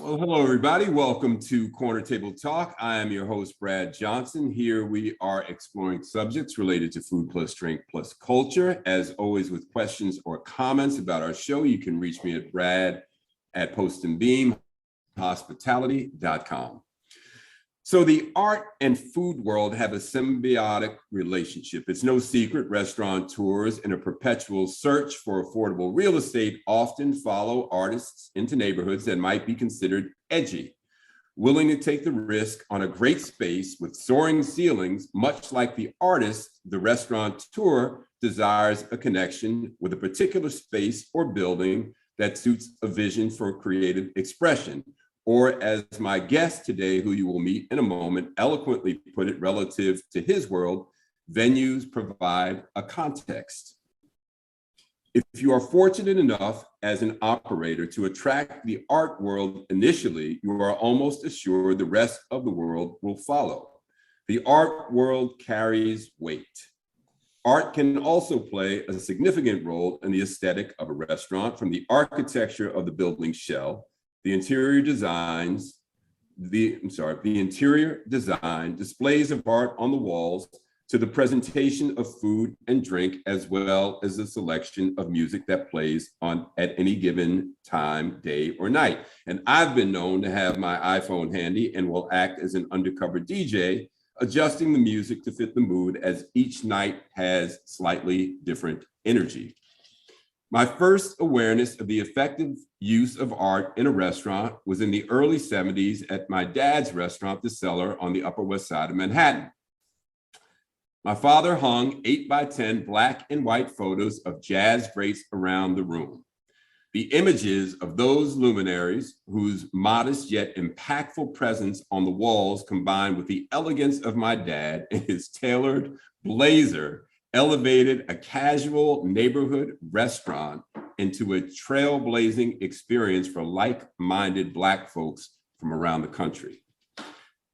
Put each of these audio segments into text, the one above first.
Well, hello, everybody. Welcome to Corner Table Talk. I am your host, Brad Johnson. Here we are exploring subjects related to food plus drink plus culture. As always, with questions or comments about our show, you can reach me at brad@postandbeamhospitality.com. So the art and food world have a symbiotic relationship. It's no secret restaurateurs in a perpetual search for affordable real estate often follow artists into neighborhoods that might be considered edgy, willing to take the risk on a great space with soaring ceilings. Much like the artist, the restaurateur desires a connection with a particular space or building that suits a vision for creative expression. Or as my guest today, who you will meet in a moment, eloquently put it relative to his world, venues provide a context. If you are fortunate enough as an operator to attract the art world initially, you are almost assured the rest of the world will follow. The art world carries weight. Art can also play a significant role in the aesthetic of a restaurant, from the architecture of the building shell, the interior design, displays of art on the walls, to the presentation of food and drink, as well as the selection of music that plays on at any given time, day or night. And I've been known to have my iPhone handy and will act as an undercover DJ, adjusting the music to fit the mood, as each night has slightly different energy. My first awareness of the effective use of art in a restaurant was in the early 70s at my dad's restaurant, The Cellar, on the Upper West Side of Manhattan. My father hung 8x10 black and white photos of jazz greats around the room. The images of those luminaries, whose modest yet impactful presence on the walls, combined with the elegance of my dad in his tailored blazer, elevated a casual neighborhood restaurant into a trailblazing experience for like-minded Black folks from around the country.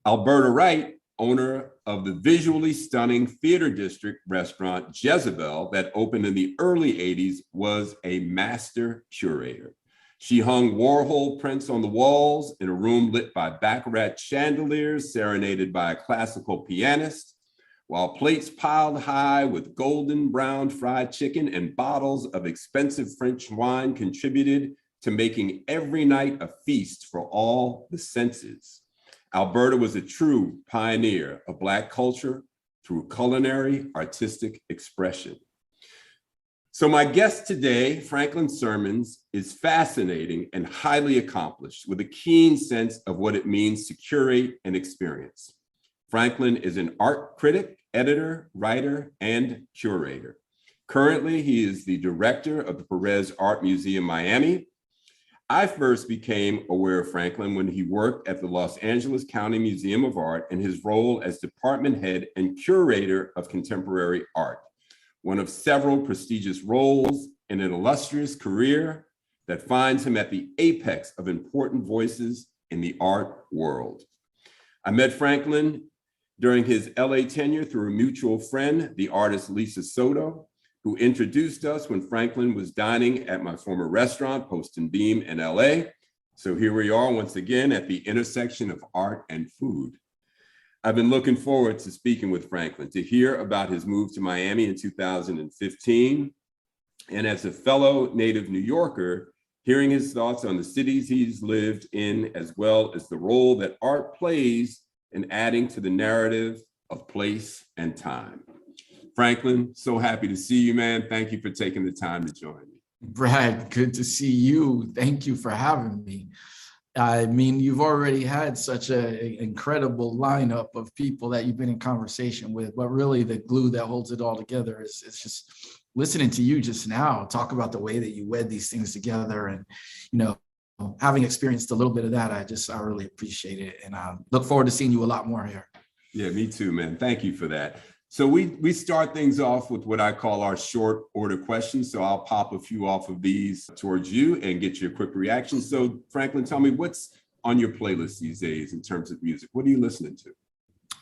Alberta Wright, owner of the visually stunning Theater District restaurant Jezebel that opened in the early 80s, was a master curator. She hung Warhol prints on the walls in a room lit by baccarat chandeliers, serenaded by a classical pianist, while plates piled high with golden brown fried chicken and bottles of expensive French wine contributed to making every night a feast for all the senses. Alberta was a true pioneer of Black culture through culinary artistic expression. So my guest today, Franklin Sirmans, is fascinating and highly accomplished, with a keen sense of what it means to curate an experience. Franklin is an art critic, editor, writer, and curator. Currently, he is the director of the Perez Art Museum, Miami. I first became aware of Franklin when he worked at the Los Angeles County Museum of Art in his role as department head and curator of contemporary art, one of several prestigious roles in an illustrious career that finds him at the apex of important voices in the art world. I met Franklin during his LA tenure through a mutual friend, the artist Lisa Soto, who introduced us when Franklin was dining at my former restaurant, Post and Beam, in LA. So here we are once again at the intersection of art and food. I've been looking forward to speaking with Franklin, to hear about his move to Miami in 2015. And as a fellow native New Yorker, hearing his thoughts on the cities he's lived in, as well as the role that art plays in adding to the narrative of place and time. Franklin, so happy to see you, man. Thank you for taking the time to join me. Brad, good to see you. Thank you for having me. I mean, you've already had such an incredible lineup of people that you've been in conversation with, but really the glue that holds it all together is just listening to you just now talk about the way that you wed these things together. And, you know, having experienced a little bit of that, I really appreciate it. And I look forward to seeing you a lot more here. Yeah, me too, man. Thank you for that. So we start things off with what I call our short order questions. So I'll pop a few off of these towards you and get your quick reaction. So Franklin, tell me, what's on your playlist these days in terms of music? What are you listening to?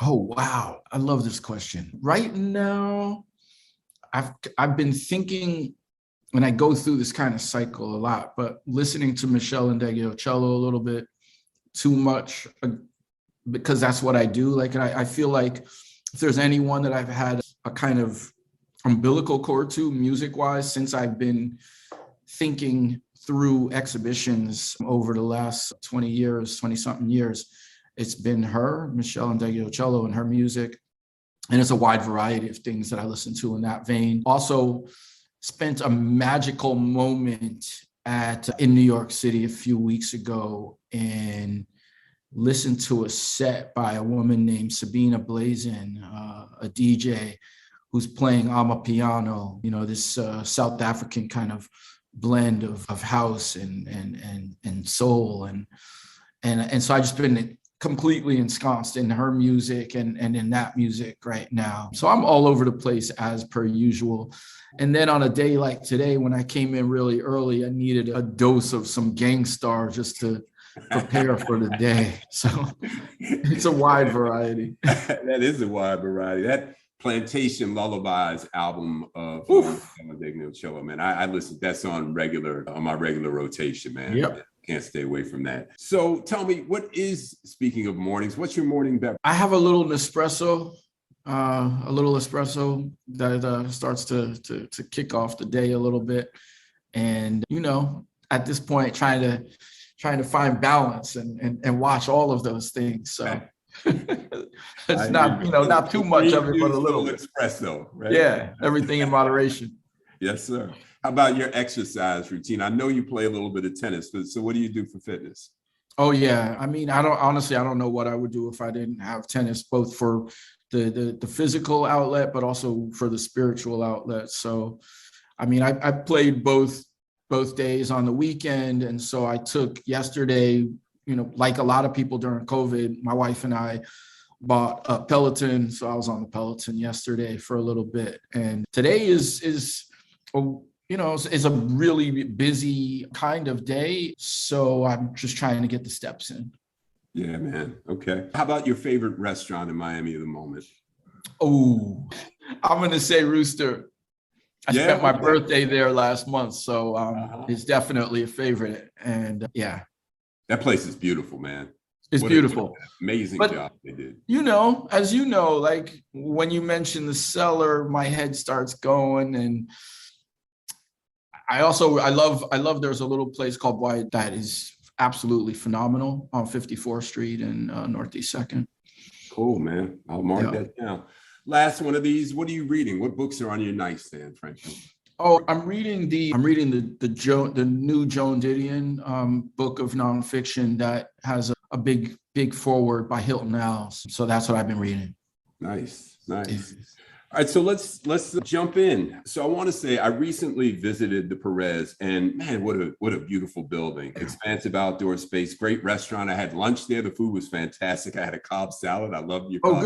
Oh, wow. I love this question. Right now, I've been thinking, and I go through this kind of cycle a lot, but listening to Michelle Ndegeocello a little bit, too much because that's what I do. Like, and I feel like if there's anyone that I've had a kind of umbilical cord to music wise, since I've been thinking through exhibitions over the last 20 years, 20 something years, it's been her, Michelle Ndegeocello, and her music. And it's a wide variety of things that I listen to in that vein. Also spent a magical moment in New York City a few weeks ago and listened to a set by a woman named Sabina Blazin, a DJ who's playing amapiano, this South African kind of blend of house and soul. And so I just been completely ensconced in her music and in that music right now. So I'm all over the place as per usual. And then on a day like today, when I came in really early, I needed a dose of some Gangstar just to prepare for the day. So it's a wide variety. That is a wide variety. That Plantation Lullabies album of Ndegeocello, man. I listen, that's on my regular rotation, man. Yep. Can't stay away from that. So tell me, speaking of mornings, what's your morning beverage? I have a little Nespresso that starts to kick off the day a little bit. And, at this point, trying to find balance and watch all of those things. So it's not too much of it, but a little bit. Espresso, right? Yeah, everything in moderation. Yes, sir. How about your exercise routine? I know you play a little bit of tennis, but so what do you do for fitness? Oh yeah, I mean, I don't know what I would do if I didn't have tennis, both for the physical outlet, but also for the spiritual outlet. So, I mean, I played both days on the weekend, and so I took yesterday. Like a lot of people during COVID, my wife and I bought a Peloton, so I was on the Peloton yesterday for a little bit, and today is a really busy kind of day. So I'm just trying to get the steps in. Yeah, man. Okay. How about your favorite restaurant in Miami at the moment? Oh, I'm going to say Rooster. I spent my birthday there last month. So it's definitely a favorite. And yeah. That place is beautiful, man. It's beautiful. Amazing job they did. As like when you mention the cellar, my head starts going. And I love there's a little place called White that is absolutely phenomenal on 54th Street and Northeast 2nd. Cool, man. I'll mark that down. Last one of these. What are you reading? What books are on your nightstand, Franklin? Oh, I'm reading the new Joan Didion book of nonfiction that has a big foreword by Hilton Als. So that's what I've been reading. Nice. All right, so let's jump in. So I want to say I recently visited the Perez, and man, what a beautiful building. Expansive outdoor space, great restaurant. I had lunch there. The food was fantastic. I had a Cobb salad. I loved your Cobb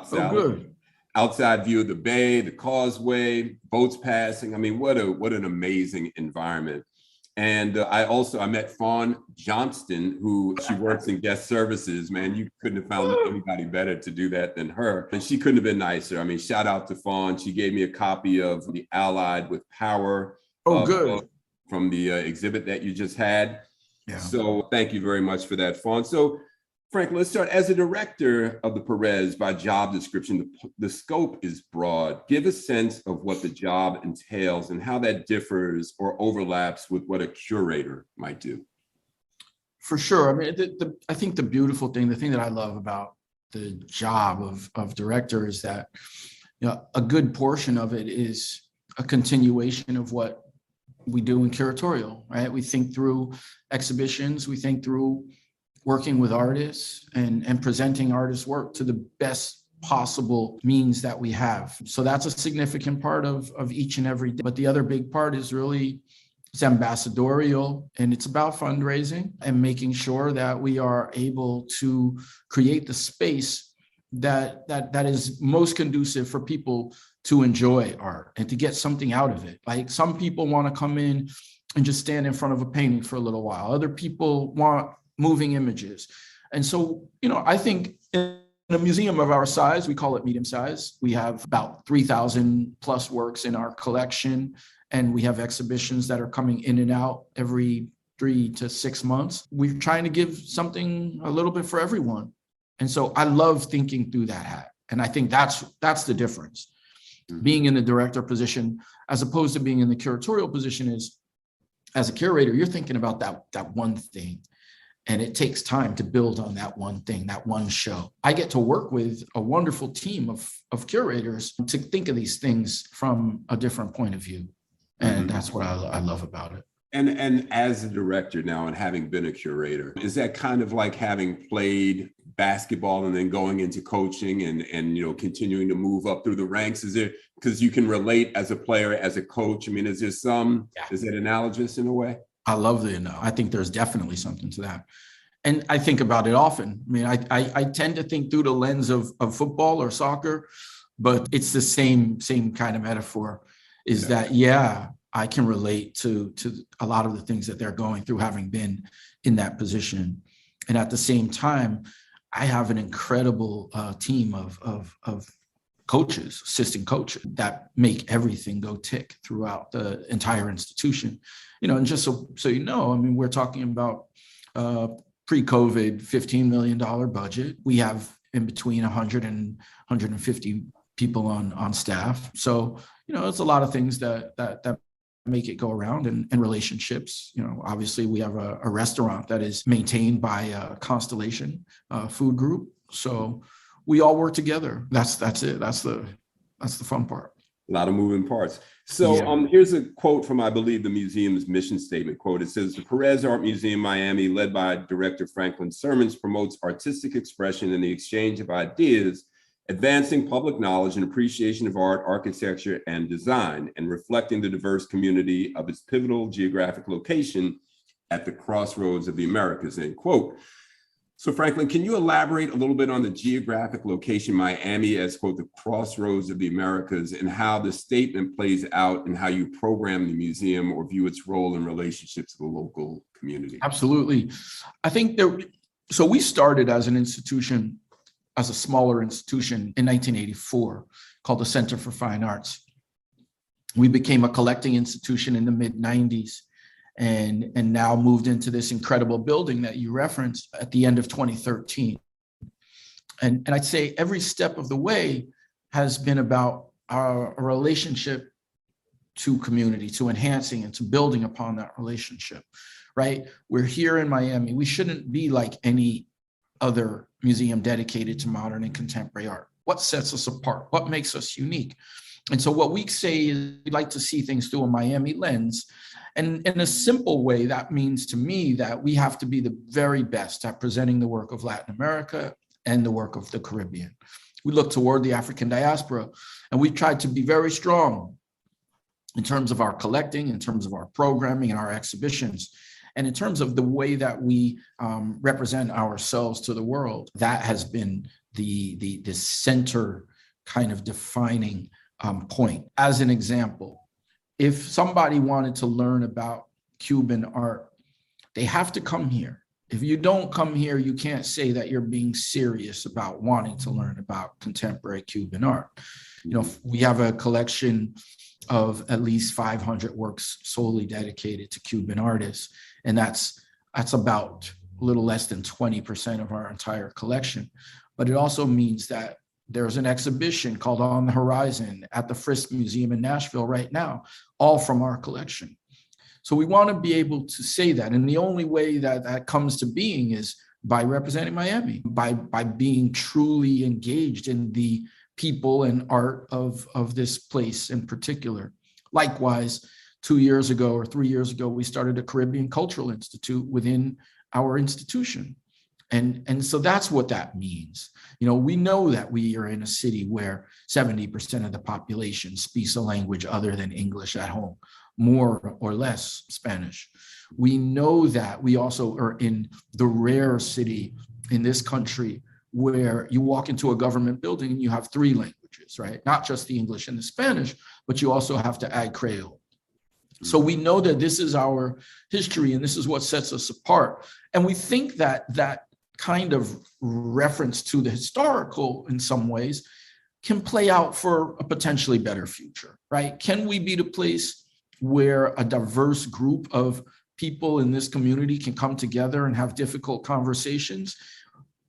salad. Good. Outside view of the bay, the causeway, boats passing. I mean, what an amazing environment. And I met Fawn Johnston, who she works in guest services. Man, you couldn't have found anybody better to do that than her. And she couldn't have been nicer. I mean, shout out to Fawn. She gave me a copy of the Allied with Power good from the exhibit that you just had. Yeah. So thank you very much for that, Fawn. So Frank, let's start. As a director of the Perez, by job description, the scope is broad. Give a sense of what the job entails and how that differs or overlaps with what a curator might do. For sure. I mean, I think the beautiful thing, the thing that I love about the job of director is that a good portion of it is a continuation of what we do in curatorial, right? We think through exhibitions, we think through working with artists and presenting artists' work to the best possible means that we have. So that's a significant part of each and every day. But the other big part is really it's ambassadorial, and it's about fundraising and making sure that we are able to create the space that is most conducive for people to enjoy art and to get something out of it. Like some people want to come in and just stand in front of a painting for a little while. Other people want moving images. And so, I think in a museum of our size, we call it medium size. We have about 3,000 plus works in our collection, and we have exhibitions that are coming in and out every 3 to 6 months, we're trying to give something a little bit for everyone. And so I love thinking through that hat. And I think that's the difference. Being in the director position, as opposed to being in the curatorial position, is as a curator, you're thinking about that one thing. And it takes time to build on that one thing, that one show. I get to work with a wonderful team of curators to think of these things from a different point of view. And that's what I love about it. And as a director now, and having been a curator, is that kind of like having played basketball and then going into coaching and continuing to move up through the ranks? Is there, because you can relate as a player, as a coach? I mean, is that analogous in a way? I love it. I think there's definitely something to that. And I think about it often. I mean, I tend to think through the lens of football or soccer, but it's the same kind of metaphor, is that, I can relate to a lot of the things that they're going through, having been in that position. And at the same time, I have an incredible team of coaches, assistant coaches, that make everything go tick throughout the entire institution. And just so I mean, we're talking about pre-COVID $15 million budget. We have in between 100 and 150 people on staff. So, it's a lot of things that make it go around, and relationships. Obviously we have a restaurant that is maintained by a Constellation food group. So we all work together. That's it. That's the fun part. A lot of moving parts. So here's a quote from, I believe, the museum's mission statement quote. It says, "The Perez Art Museum, Miami, led by director Franklin Sirmans, promotes artistic expression and the exchange of ideas, advancing public knowledge and appreciation of art, architecture, and design, and reflecting the diverse community of its pivotal geographic location at the crossroads of the Americas," end quote. So Franklin, can you elaborate a little bit on the geographic location, Miami, as, quote, the crossroads of the Americas, and how the statement plays out and how you program the museum or view its role in relationship to the local community? Absolutely. I think so we started as an institution, as a smaller institution in 1984 called the Center for Fine Arts. We became a collecting institution in the mid-90s. And now moved into this incredible building that you referenced at the end of 2013. And I'd say every step of the way has been about our relationship to community, to enhancing and to building upon that relationship, right? We're here in Miami. We shouldn't be like any other museum dedicated to modern and contemporary art. What sets us apart? What makes us unique? And so what we say is we like to see things through a Miami lens. And in a simple way, that means to me that we have to be the very best at presenting the work of Latin America and the work of the Caribbean. We look toward the African diaspora, and we tried to be very strong in terms of our collecting, in terms of our programming and our exhibitions, and in terms of the way that we represent ourselves to the world. That has been the center kind of defining point. As an example, if somebody wanted to learn about Cuban art, they have to come here. If you don't come here, you can't say that you're being serious about wanting to learn about contemporary Cuban art. We have a collection of at least 500 works solely dedicated to Cuban artists, and that's about a little less than 20% of our entire collection. But it also means that there's an exhibition called On the Horizon at the Frisk Museum in Nashville right now, all from our collection. So we want to be able to say that. And the only way that comes to being is by representing Miami, by being truly engaged in the people and art of this place in particular. Likewise, 2 years ago or 3 years ago, we started a Caribbean Cultural Institute within our institution. And so that's what that means. We know that we are in a city where 70% of the population speaks a language other than English at home, more or less Spanish. We know that we also are in the rare city in this country where you walk into a government building and you have 3 languages, right? Not just the English and the Spanish, but you also have to add Creole. So we know that this is our history and this is what sets us apart. And we think that kind of reference to the historical in some ways can play out for a potentially better future, right? Can we be the place where a diverse group of people in this community can come together and have difficult conversations,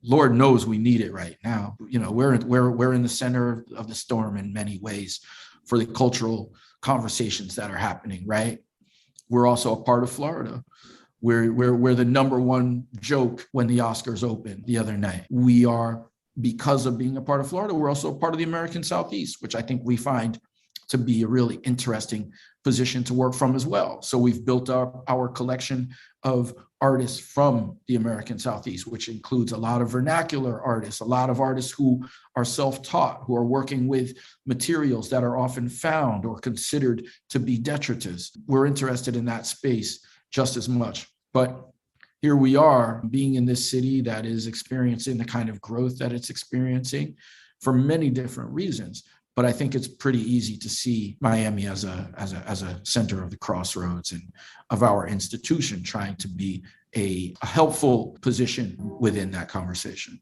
Lord knows we need it right now. We're in the center of the storm in many ways for the cultural conversations that are happening, right? We're also a part of Florida. We're the number one joke when the Oscars opened the other night. We are, because of being a part of Florida, we're also a part of the American Southeast, which I think we find to be a really interesting position to work from as well. So we've built up our collection of artists from the American Southeast, which includes a lot of vernacular artists, a lot of artists who are self-taught, who are working with materials that are often found or considered to be detritus. We're interested in that space just as much. But here we are, being in this city that is experiencing the kind of growth that it's experiencing for many different reasons. But I think it's pretty easy to see Miami as a center of the crossroads and of our institution trying to be a helpful position within that conversation.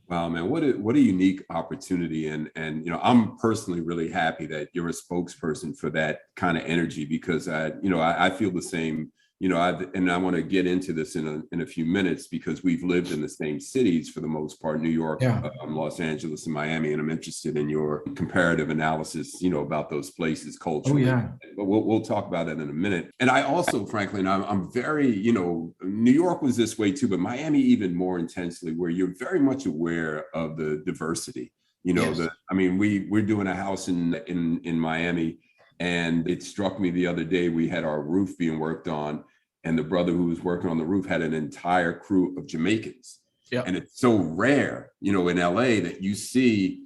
Wow, man, what a unique opportunity. And I'm personally really happy that you're a spokesperson for that kind of energy, because I feel the same. I want to get into this in a few minutes, because we've lived in the same cities for the most part, New York, Los Angeles, and Miami, and I'm interested in your comparative analysis, about those places culturally. Oh, yeah. But we'll talk about it in a minute. And I also, frankly, and I'm very, New York was this way too, but Miami even more intensely, where you're very much aware of the diversity. Yes. We're doing a house in Miami, and it struck me the other day, we had our roof being worked on, and the brother who was working on the roof had an entire crew of Jamaicans. Yeah. And it's so rare, in LA, that you see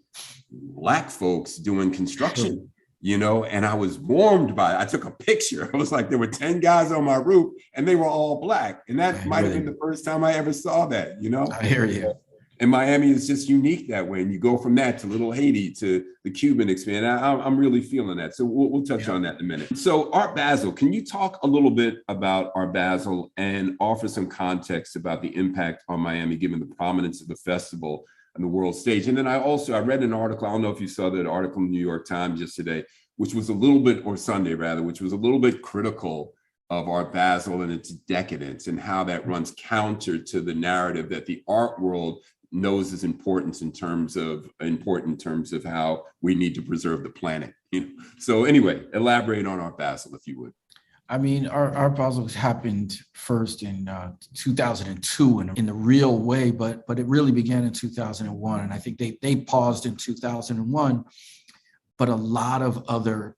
Black folks doing construction, and I was warmed by it. I took a picture. I was like, there were 10 guys on my roof and they were all Black. And that might have been the first time I ever saw that, I hear you. And Miami is just unique that way. And you go from that to Little Haiti to the Cuban experience. I'm really feeling that. So we'll touch on that in a minute. So Art Basel, can you talk a little bit about Art Basel and offer some context about the impact on Miami, given the prominence of the festival on the world stage? And then I read an article, I don't know if you saw that article in the New York Times yesterday, which was Sunday rather, which was a little bit critical of Art Basel and its decadence, and how that runs counter to the narrative that the art world knows is important in terms of how we need to preserve the planet. So anyway, elaborate on Art Basel, if you would. Art Basel happened first in 2002 in the real way, but it really began in 2001. And I think they paused in 2001, but a lot of other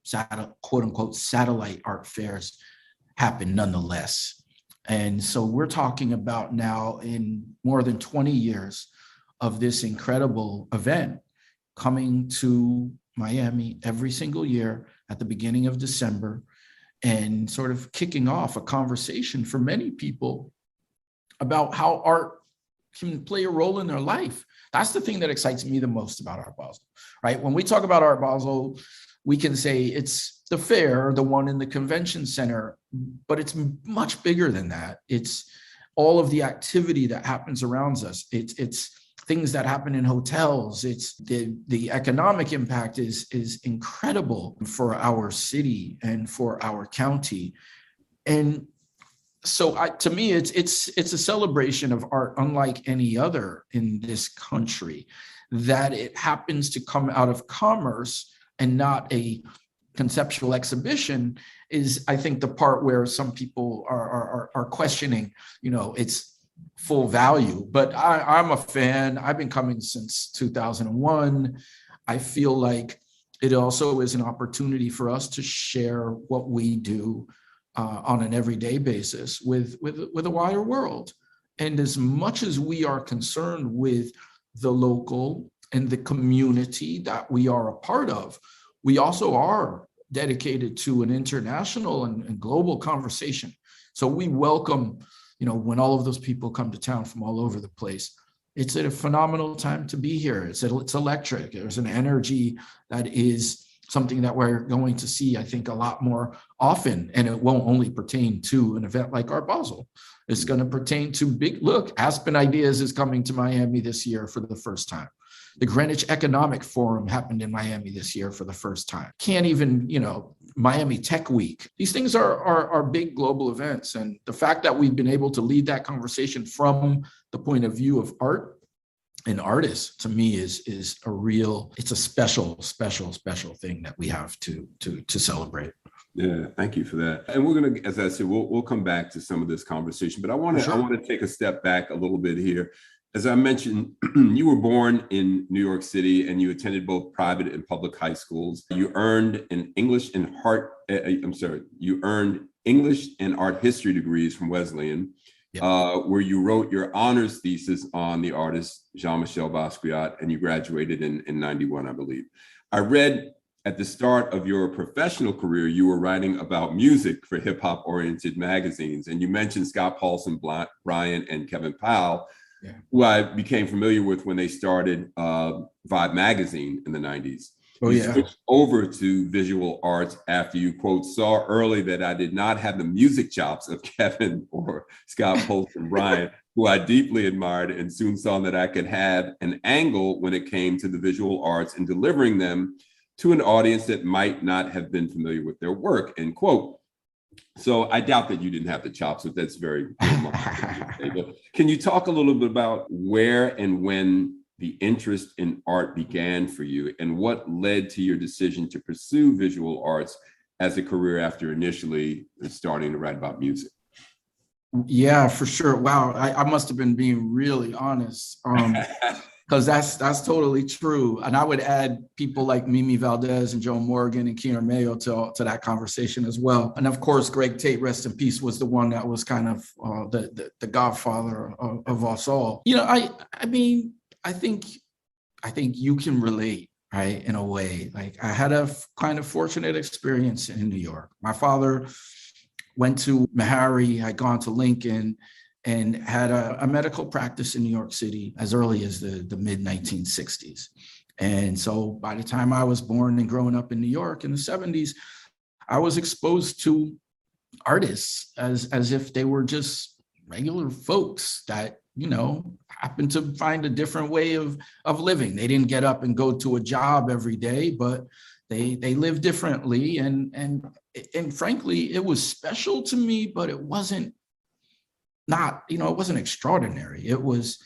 quote unquote satellite art fairs happened nonetheless. And so we're talking about now, in more than 20 years of this incredible event coming to Miami every single year at the beginning of December, and sort of kicking off a conversation for many people about how art can play a role in their life. That's the thing that excites me the most about Art Basel, right? When we talk about Art Basel, we can say it's the fair, the one in the convention center, but it's much bigger than that. It's all of the activity that happens around us. It's things that happen in hotels. It's the economic impact is incredible for our city and for our county. And so to me, it's a celebration of art unlike any other in this country, that it happens to come out of commerce and not a conceptual exhibition is, I think, the part where some people are questioning, its full value. But I'm a fan. I've been coming since 2001. I feel like it also is an opportunity for us to share what we do on an everyday basis with a wider world. And as much as we are concerned with the local and the community that we are a part of, we also are dedicated to an international and global conversation. So we welcome, when all of those people come to town from all over the place. It's a phenomenal time to be here. It's electric. There's an energy that is something that we're going to see, I think, a lot more often. And it won't only pertain to an event like Art Basel. It's going to pertain to Aspen Ideas is coming to Miami this year for the first time. The Greenwich Economic Forum happened in Miami this year for the first time. Can't even, Miami Tech Week. These things are big global events. And the fact that we've been able to lead that conversation from the point of view of art and artists, to me, is a real, it's a special thing that we have to celebrate. Yeah, thank you for that. And we're gonna, as I said, we'll come back to some of this conversation, but I want to take a step back a little bit here. As I mentioned, you were born in New York City and you attended both private and public high schools. You earned you earned English and art history degrees from Wesleyan, where you wrote your honors thesis on the artist Jean-Michel Basquiat, and you graduated in 91, I believe. I read at the start of your professional career, you were writing about music for hip hop oriented magazines. And you mentioned Scott Paulson, Brian, and Kevin Powell, who I became familiar with when they started Vibe magazine in the 90s. You switched over to visual arts after you, quote, saw early that I did not have the music chops of Kevin or Scott Paulson, Brian, who I deeply admired, and soon saw that I could have an angle when it came to the visual arts and delivering them to an audience that might not have been familiar with their work, end quote. So I doubt that you didn't have the chops, but that's very Can you talk a little bit about where and when the interest in art began for you, and what led to your decision to pursue visual arts as a career after initially starting to write about music? Yeah, for sure. Wow, I must have been being really honest. Because that's totally true. And I would add people like Mimi Valdez and Joe Morgan and Keener Mayo to that conversation as well. And of course, Greg Tate, rest in peace, was the one that was kind of the godfather of us all. You know, I mean, I think you can relate, right, in a way. Like, I had a kind of fortunate experience in New York. My father went to Meharry, had gone to Lincoln, and had a medical practice in New York City as early as the mid 1960s. And so by the time I was born and growing up in New York in the 70s, I was exposed to artists as if they were just regular folks that, you know, happened to find a different way of living. They didn't get up and go to a job every day, but they lived differently. And frankly, it was special to me, but it wasn't it wasn't extraordinary. It was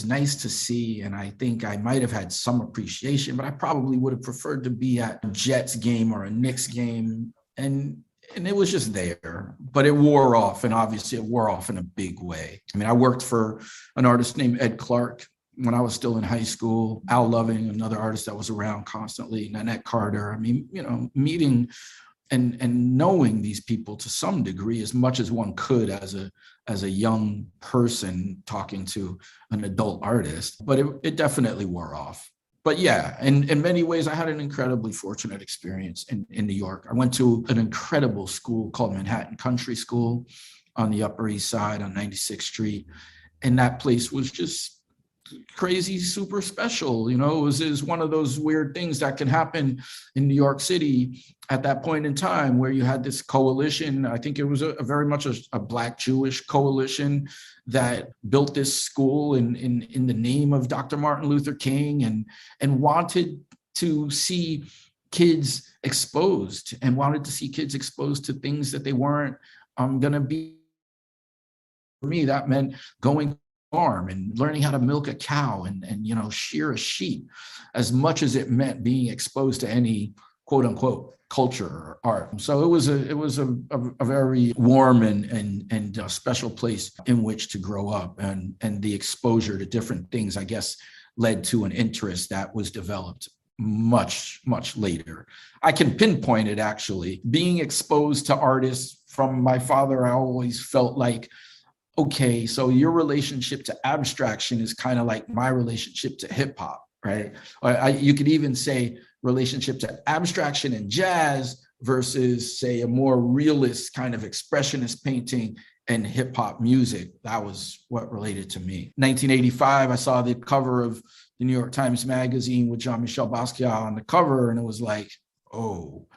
nice to see. And I think I might have had some appreciation, but I probably would have preferred to be at a Jets game or a Knicks game. And it was just there, but it wore off. And obviously it wore off in a big way. I mean, I worked for an artist named Ed Clark when I was still in high school, Al Loving, another artist that was around constantly, Nanette Carter. I mean, you know, meeting and knowing these people to some degree, as much as one could as a young person talking to an adult artist, but it definitely wore off. But yeah, in many ways, I had an incredibly fortunate experience in New York. I went to an incredible school called Manhattan Country School on the Upper East Side on 96th Street. And that place was just crazy, super special. You know, it was one of those weird things that can happen in New York City at that point in time, where you had this coalition. I think it was a very much a Black Jewish coalition that built this school in the name of Dr. Martin Luther King, and wanted to see kids exposed to things that they weren't going to be. For me, that meant going farm and learning how to milk a cow and you know, shear a sheep, as much as it meant being exposed to any quote unquote culture or art. So it was a very warm and special place in which to grow up, and the exposure to different things, I guess, led to an interest that was developed much later. I can pinpoint it, actually. Being exposed to artists from my father, I always felt like, okay, so your relationship to abstraction is kind of like my relationship to hip hop, right? Or you could even say relationship to abstraction and jazz versus, say, a more realist kind of expressionist painting and hip hop music. That was what related to me. 1985, I saw the cover of the New York Times Magazine with Jean-Michel Basquiat on the cover, and it was like, oh,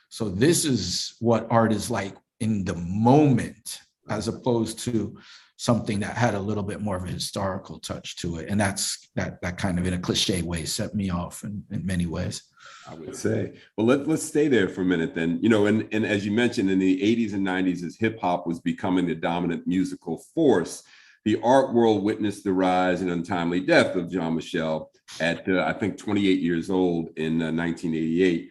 so this is what art is like in the moment, as opposed to something that had a little bit more of a historical touch to it. And that kind of, in a cliche way, set me off in many ways. I would say. Well, let's stay there for a minute then. And as you mentioned, in the 80s and 90s, as hip hop was becoming the dominant musical force, the art world witnessed the rise and untimely death of Jean-Michel at, I think, 28 years old in 1988,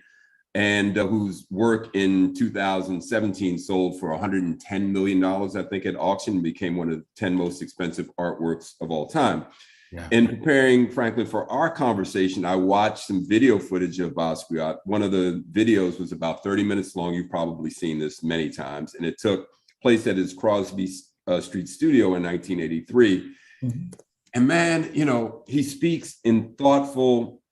and whose work in 2017 sold for $110 million, I think, at auction, and became one of the 10 most expensive artworks of all time. Yeah. In preparing, Franklin, for our conversation, I watched some video footage of Basquiat. One of the videos was about 30 minutes long. You've probably seen this many times. And it took place at his Crosby Street studio in 1983. Mm-hmm. And man, he speaks in thoughtful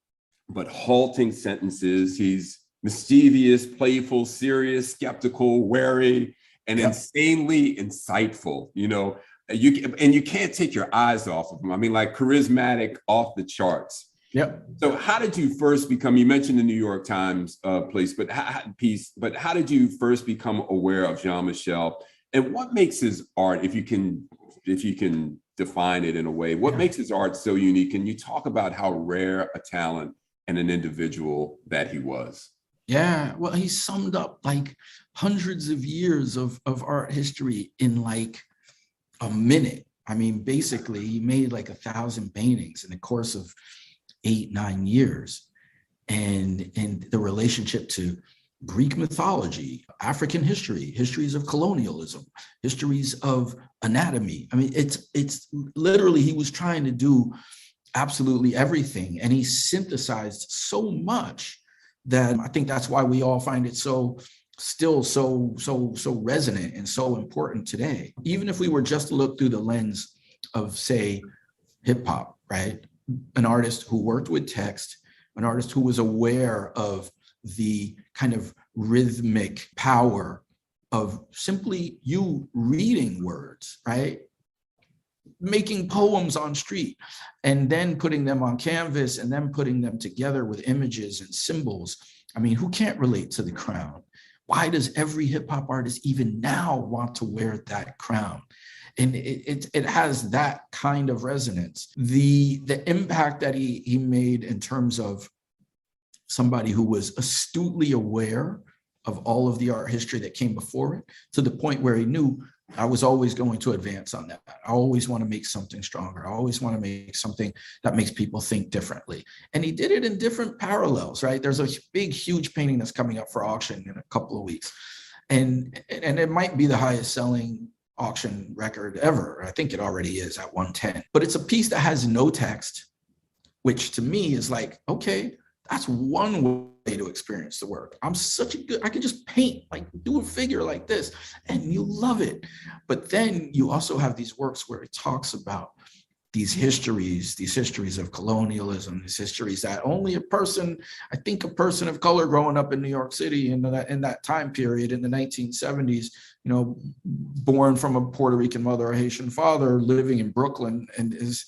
but halting sentences. He's mischievous, playful, serious, skeptical, wary, and insanely insightful, You can't take your eyes off of him. I mean, like, charismatic, off the charts. Yep. So how did you first become, you mentioned the New York Times piece, but how did you first become aware of Jean-Michel, and what makes his art, if you can define it in a way, what makes his art so unique? And you talk about how rare a talent and an individual that he was. Yeah, well, he summed up like hundreds of years of art history in like a minute. I mean, basically, he made like 1,000 paintings in the course of 8-9 years. And the relationship to Greek mythology, African history, histories of colonialism, histories of anatomy. I mean, it's literally, he was trying to do absolutely everything. And he synthesized so much that I think that's why we all find it still so resonant and so important today. Even if we were just to look through the lens of, say, hip hop, right? An artist who worked with text, an artist who was aware of the kind of rhythmic power of simply you reading words, right? Making poems on street and then putting them on canvas and then putting them together with images and symbols. I mean, who can't relate to the crown? Why does every hip hop artist even now want to wear that crown? And it has that kind of resonance. The impact that he made in terms of somebody who was astutely aware of all of the art history that came before it, to the point where he knew, I was always going to advance on that. I always want to make something stronger. I always want to make something that makes people think differently. And he did it in different parallels, right? There's a big, huge painting that's coming up for auction in a couple of weeks. And it might be the highest selling auction record ever. I think it already is at 110. But it's a piece that has no text, which to me is like, okay, that's one way to experience the work. I can just paint, like do a figure like this, and you love it. But then you also have these works where it talks about these histories of colonialism, these histories that only a person of color growing up in New York City in that time period in the 1970s, born from a Puerto Rican mother or Haitian father, living in Brooklyn, and is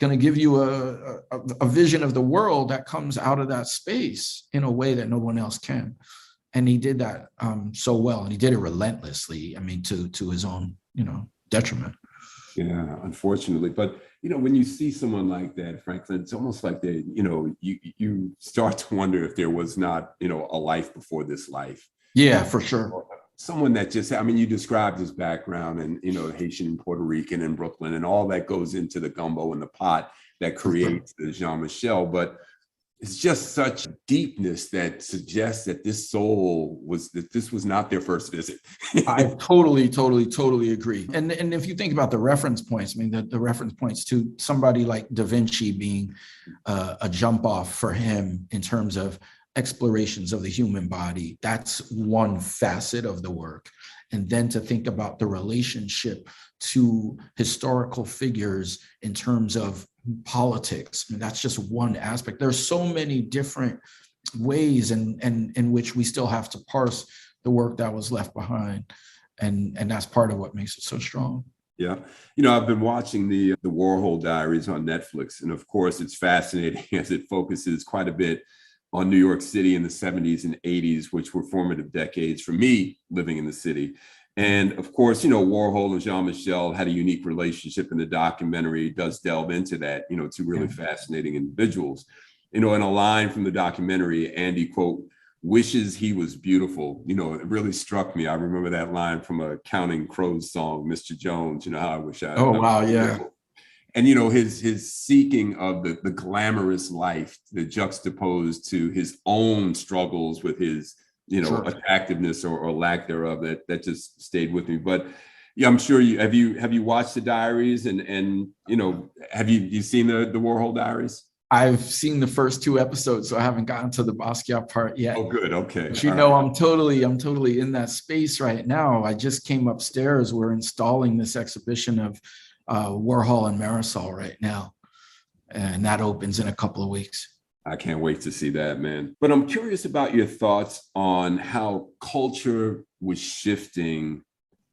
going to give you a vision of the world that comes out of that space in a way that no one else can. And he did that so well, and he did it relentlessly. I mean, to his own, detriment. Yeah, unfortunately. But, when you see someone like that, Franklin, it's almost like you start to wonder if there was not, a life before this life. Yeah, for sure. Someone that you described his background and, Haitian, Puerto Rican, and Brooklyn, and all that goes into the gumbo and the pot that creates the Jean-Michel. But it's just such deepness that suggests that this was not their first visit. I totally agree. And if you think about the reference points, I mean, the reference points to somebody like Da Vinci being a jump off for him in terms of explorations of the human body, that's one facet of the work. And then to think about the relationship to historical figures in terms of politics, I mean, that's just one aspect. There's so many different ways in which we still have to parse the work that was left behind. And that's part of what makes it so strong. Yeah. I've been watching the Warhol Diaries on Netflix. And of course, it's fascinating as it focuses quite a bit on New York City in the 70s and 80s, which were formative decades for me living in the city. And of course, Warhol and Jean-Michel had a unique relationship, and the documentary does delve into that, two really fascinating individuals. In a line from the documentary, Andy, quote, wishes he was beautiful. It really struck me. I remember that line from a Counting Crows song, Mr. Jones, how I wish I. Oh, wow. Yeah. And, his seeking of the glamorous life, the juxtaposed to his own struggles with his, Sure. attractiveness or lack thereof, that just stayed with me. But yeah, I'm sure have you watched the diaries and have you seen the Warhol diaries? I've seen the first 2 episodes, so I haven't gotten to the Basquiat part yet. Oh, good. Okay. But I'm totally in that space right now. I just came upstairs. We're installing this exhibition of Warhol and Marisol right now, and that opens in a couple of weeks. I can't wait to see that, man. But I'm curious about your thoughts on how culture was shifting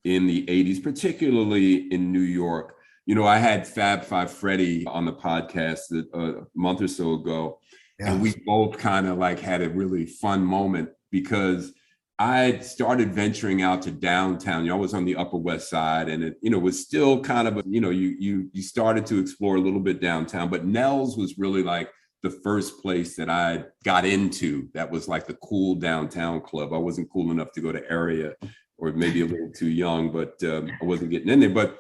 in the 80s, particularly in New York. I had Fab Five Freddy on the podcast a month or so ago, and we both kind of like had a really fun moment because I started venturing out to downtown. I was on the Upper West Side, and it was still kind of, you started to explore a little bit downtown, but Nell's was really like the first place that I got into that was like the cool downtown club. I wasn't cool enough to go to Area, or maybe a little too young, but I wasn't getting in there. But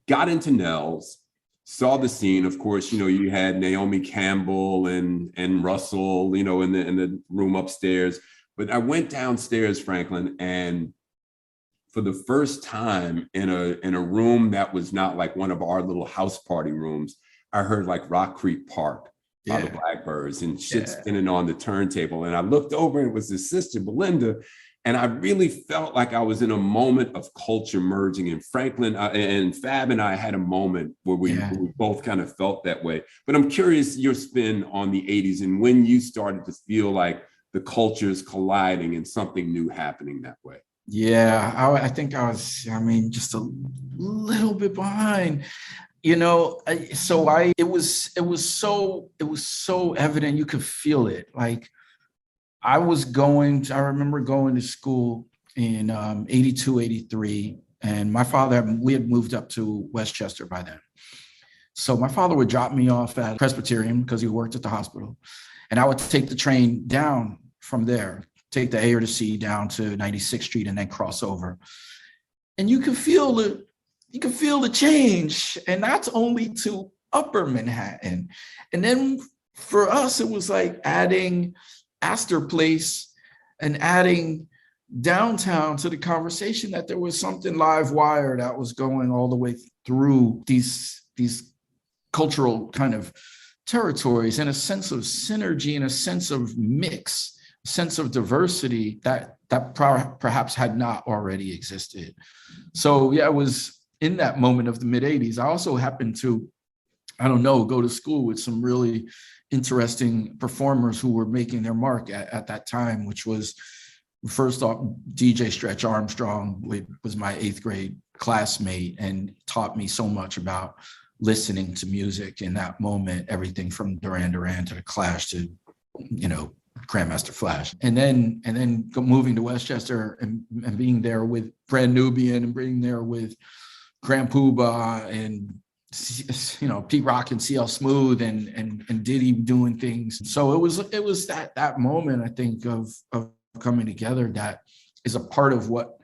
got into Nell's, saw the scene. Of course, you had Naomi Campbell and Russell, in the room upstairs. But I went downstairs, Franklin, and for the first time in a room that was not like one of our little house party rooms, I heard like Rock Creek Park by the Blackbirds and shit spinning on the turntable. And I looked over and it was his sister, Belinda. And I really felt like I was in a moment of culture merging. And Franklin and Fab and I had a moment where we both kind of felt that way. But I'm curious your spin on the 80s and when you started to feel like the cultures colliding and something new happening that way. Yeah, I think I was, just a little bit behind. It was so evident, you could feel it. Like I remember going to school in 82, 83, and we had moved up to Westchester by then. So my father would drop me off at Presbyterian because he worked at the hospital. And I would take the train down from there, take the A or the C down to 96th Street and then cross over. And you can feel the change. And that's only to Upper Manhattan. And then for us, it was like adding Astor Place and adding downtown to the conversation, that there was something live wire that was going all the way through these cultural kind of territories, and a sense of synergy and a sense of mix, a sense of diversity that perhaps had not already existed. So yeah, it was in that moment of the mid 80s. I also happened to, go to school with some really interesting performers who were making their mark at that time, which was, first off, DJ Stretch Armstrong was my 8th grade classmate and taught me so much about listening to music in that moment, everything from Duran Duran to The Clash to, Grandmaster Flash. And then moving to Westchester and being there with Brand Nubian and being there with Grand Poobah and, Pete Rock and CL Smooth and Diddy doing things. So it was that moment, I think, of coming together that is a part of what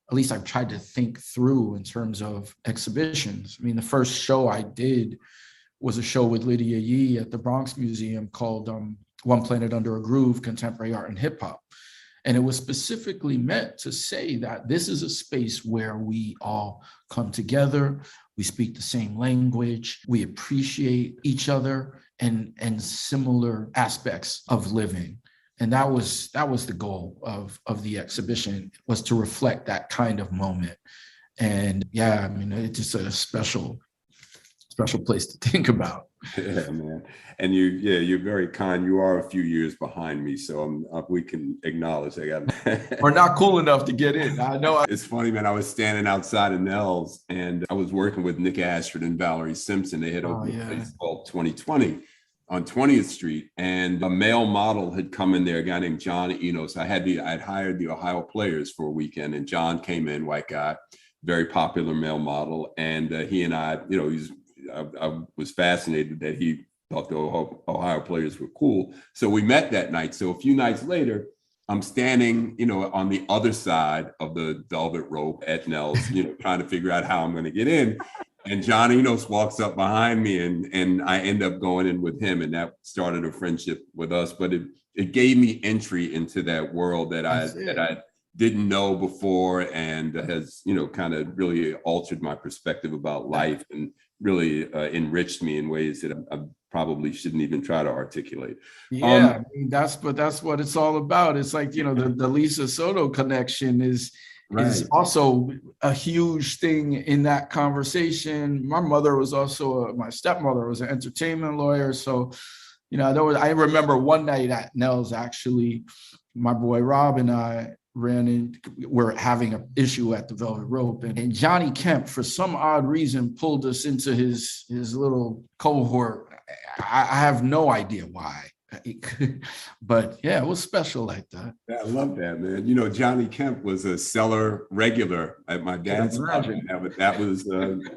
at least I've tried to think through in terms of exhibitions. The first show I did was a show with Lydia Yee at the Bronx Museum called One Planet Under a Groove, Contemporary Art and Hip Hop. And it was specifically meant to say that this is a space where we all come together, we speak the same language, we appreciate each other and similar aspects of living. And that was the goal of the exhibition, was to reflect that kind of moment. And yeah, it's just a special place to think about. Yeah, man. And you're very kind. You are a few years behind me, so we can acknowledge that. We're not cool enough to get in. I know. It's funny, man. I was standing outside of Nell's, and I was working with Nick Ashford and Valerie Simpson. They had opened a place called 2020. on 20th Street, and a male model had come in there, a guy named John Enos. I'd hired the Ohio Players for a weekend, and John came in, white guy, very popular male model. And he and I, I was fascinated that he thought the Ohio Players were cool. So we met that night. So a few nights later, I'm standing, on the other side of the velvet rope at Nell's, trying to figure out how I'm going to get in. And John Enos walks up behind me, and I end up going in with him, and that started a friendship with us. But it gave me entry into that world that I didn't know before, and has kind of really altered my perspective about life and really enriched me in ways that I probably shouldn't even try to articulate. Yeah, that's what it's all about. It's like, the Lisa Soto connection is also a huge thing in that conversation. My mother was also my stepmother was an entertainment lawyer. So, I remember one night at Nell's, actually, my boy Rob and I we're having an issue at the Velvet Rope, and Johnny Kemp, for some odd reason, pulled us into his little cohort. I have no idea why. But yeah, it was special like that. I love that, man. Johnny Kemp was a cellar regular at my dad's spot. That was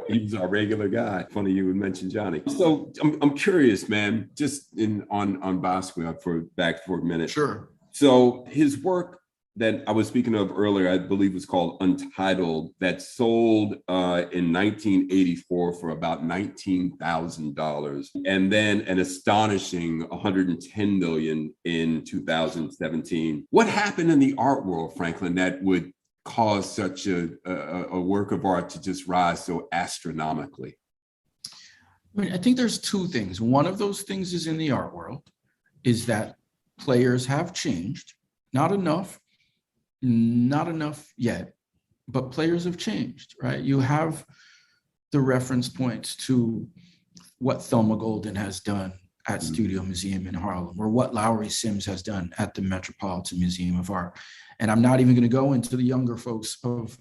he was our regular guy. Funny you would mention Johnny. So I'm curious, man, just on Basquiat back for a minute. Sure. So his work that I was speaking of earlier, I believe was called Untitled, that sold in 1984 for about $19,000, and then an astonishing 110 million in 2017. What happened in the art world, Franklin, that would cause such a work of art to just rise so astronomically? I think there's two things. One of those things is in the art world, is that players have changed, not enough yet, but players have changed, right? You have the reference points to what Thelma Golden has done at Studio Museum in Harlem, or what Lowry Sims has done at the Metropolitan Museum of Art. And I'm not even going to go into the younger folks of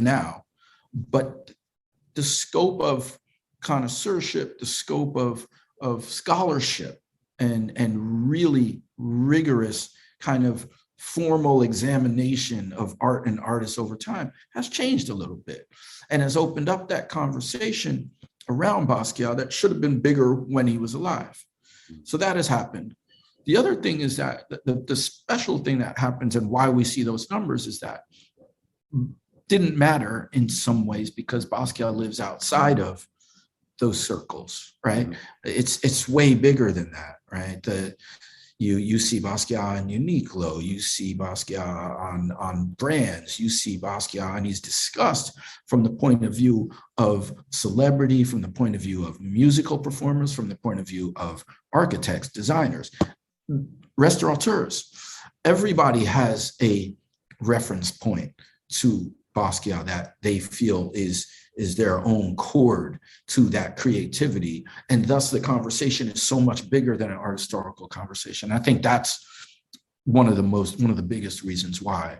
now, but the scope of connoisseurship, the scope of scholarship, and really rigorous kind of formal examination of art and artists over time has changed a little bit, and has opened up that conversation around Basquiat that should have been bigger when he was alive. So that has happened. The other thing is that the special thing that happens, and why we see those numbers, is that didn't matter in some ways because Basquiat lives outside of those circles, right? It's way bigger than that, right? You see Basquiat on Uniqlo, you see Basquiat on brands, you see Basquiat, and he's discussed from the point of view of celebrity, from the point of view of musical performers, from the point of view of architects, designers, restaurateurs. Everybody has a reference point to Basquiat that they feel is their own chord to that creativity. And thus the conversation is so much bigger than an art historical conversation. I think that's one of the biggest reasons why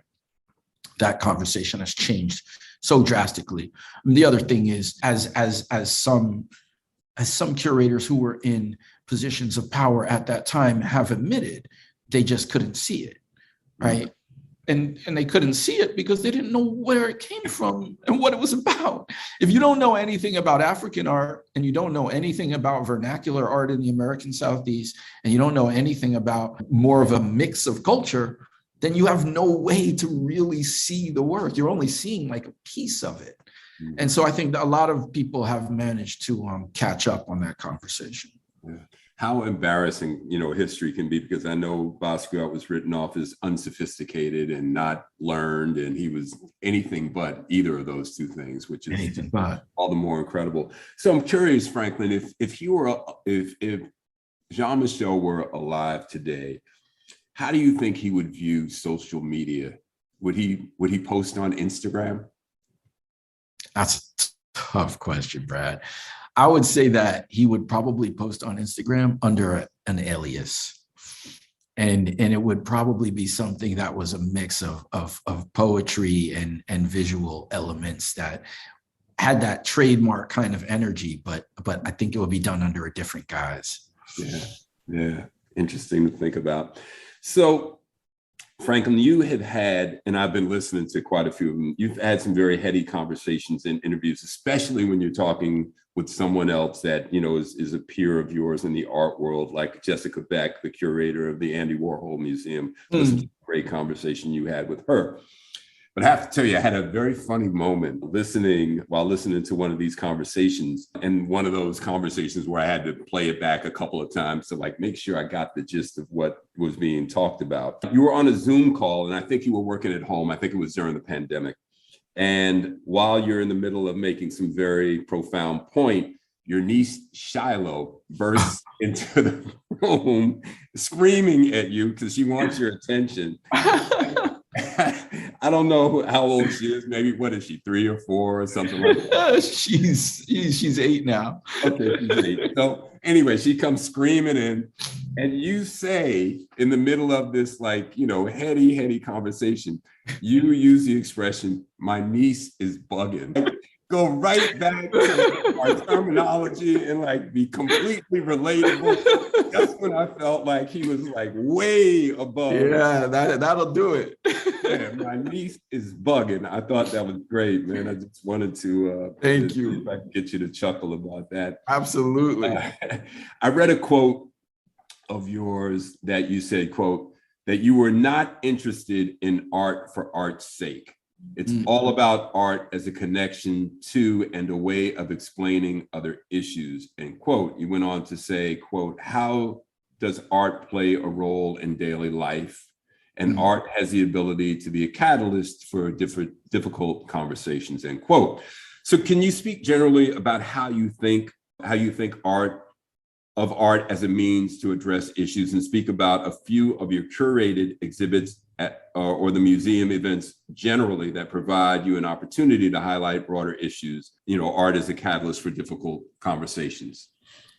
that conversation has changed so drastically. And the other thing is, as some curators who were in positions of power at that time have admitted, they just couldn't see it, right? And they couldn't see it because they didn't know where it came from and what it was about. If you don't know anything about African art, and you don't know anything about vernacular art in the American Southeast, and you don't know anything about more of a mix of culture, then you have no way to really see the work. You're only seeing like a piece of it. And so I think that a lot of people have managed to catch up on that conversation. Yeah. How embarrassing, history can be, because I know Basquiat was written off as unsophisticated and not learned, and he was anything but either of those two things, which is all the more incredible. So I'm curious, Franklin, if Jean-Michel were alive today, how do you think he would view social media? Would he post on Instagram? That's a tough question, Brad. I would say that he would probably post on Instagram under an alias. And it would probably be something that was a mix of poetry and visual elements that had that trademark kind of energy, but I think it would be done under a different guise. Yeah, yeah. Interesting to think about. So, Franklin, you have had, and I've been listening to quite a few of them, you've had some very heady conversations and interviews, especially when you're talking with someone else that, you know, is a peer of yours in the art world, like Jessica Beck, the curator of the Andy Warhol Museum. Listen to the great conversation you had with her. But I have to tell you, I had a very funny moment while listening to one of these conversations, and one of those conversations where I had to play it back a couple of times to like make sure I got the gist of what was being talked about. You were on a Zoom call, and I think you were working at home. I think it was during the pandemic. And while you're in the middle of making some very profound point, your niece Shiloh bursts into the room screaming at you because she wants your attention. I don't know how old she is. Maybe, what is she, 3 or 4 or something like that? She's 8 now. Okay, she's 8. So anyway, she comes screaming in, and you say in the middle of this, like, you know, heady conversation, you use the expression, "My niece is bugging." Like, go right back to our terminology and like be completely relatable. That's when I felt like he was like way above. Yeah, that'll do it. Yeah, my niece is bugging. I thought that was great, man. I just wanted to Thank you. see if I could get you to chuckle about that. Absolutely. I read a quote of yours that you said, quote, that you were not interested in art for art's sake. It's all about art as a connection to and a way of explaining other issues, end quote. You went on to say, quote, "How does art play a role in daily life? And art has the ability to be a catalyst for difficult conversations," end quote. So can you speak generally about how you think art as a means to address issues, and speak about a few of your curated exhibits or the museum events generally that provide you an opportunity to highlight broader issues, you know, art as a catalyst for difficult conversations?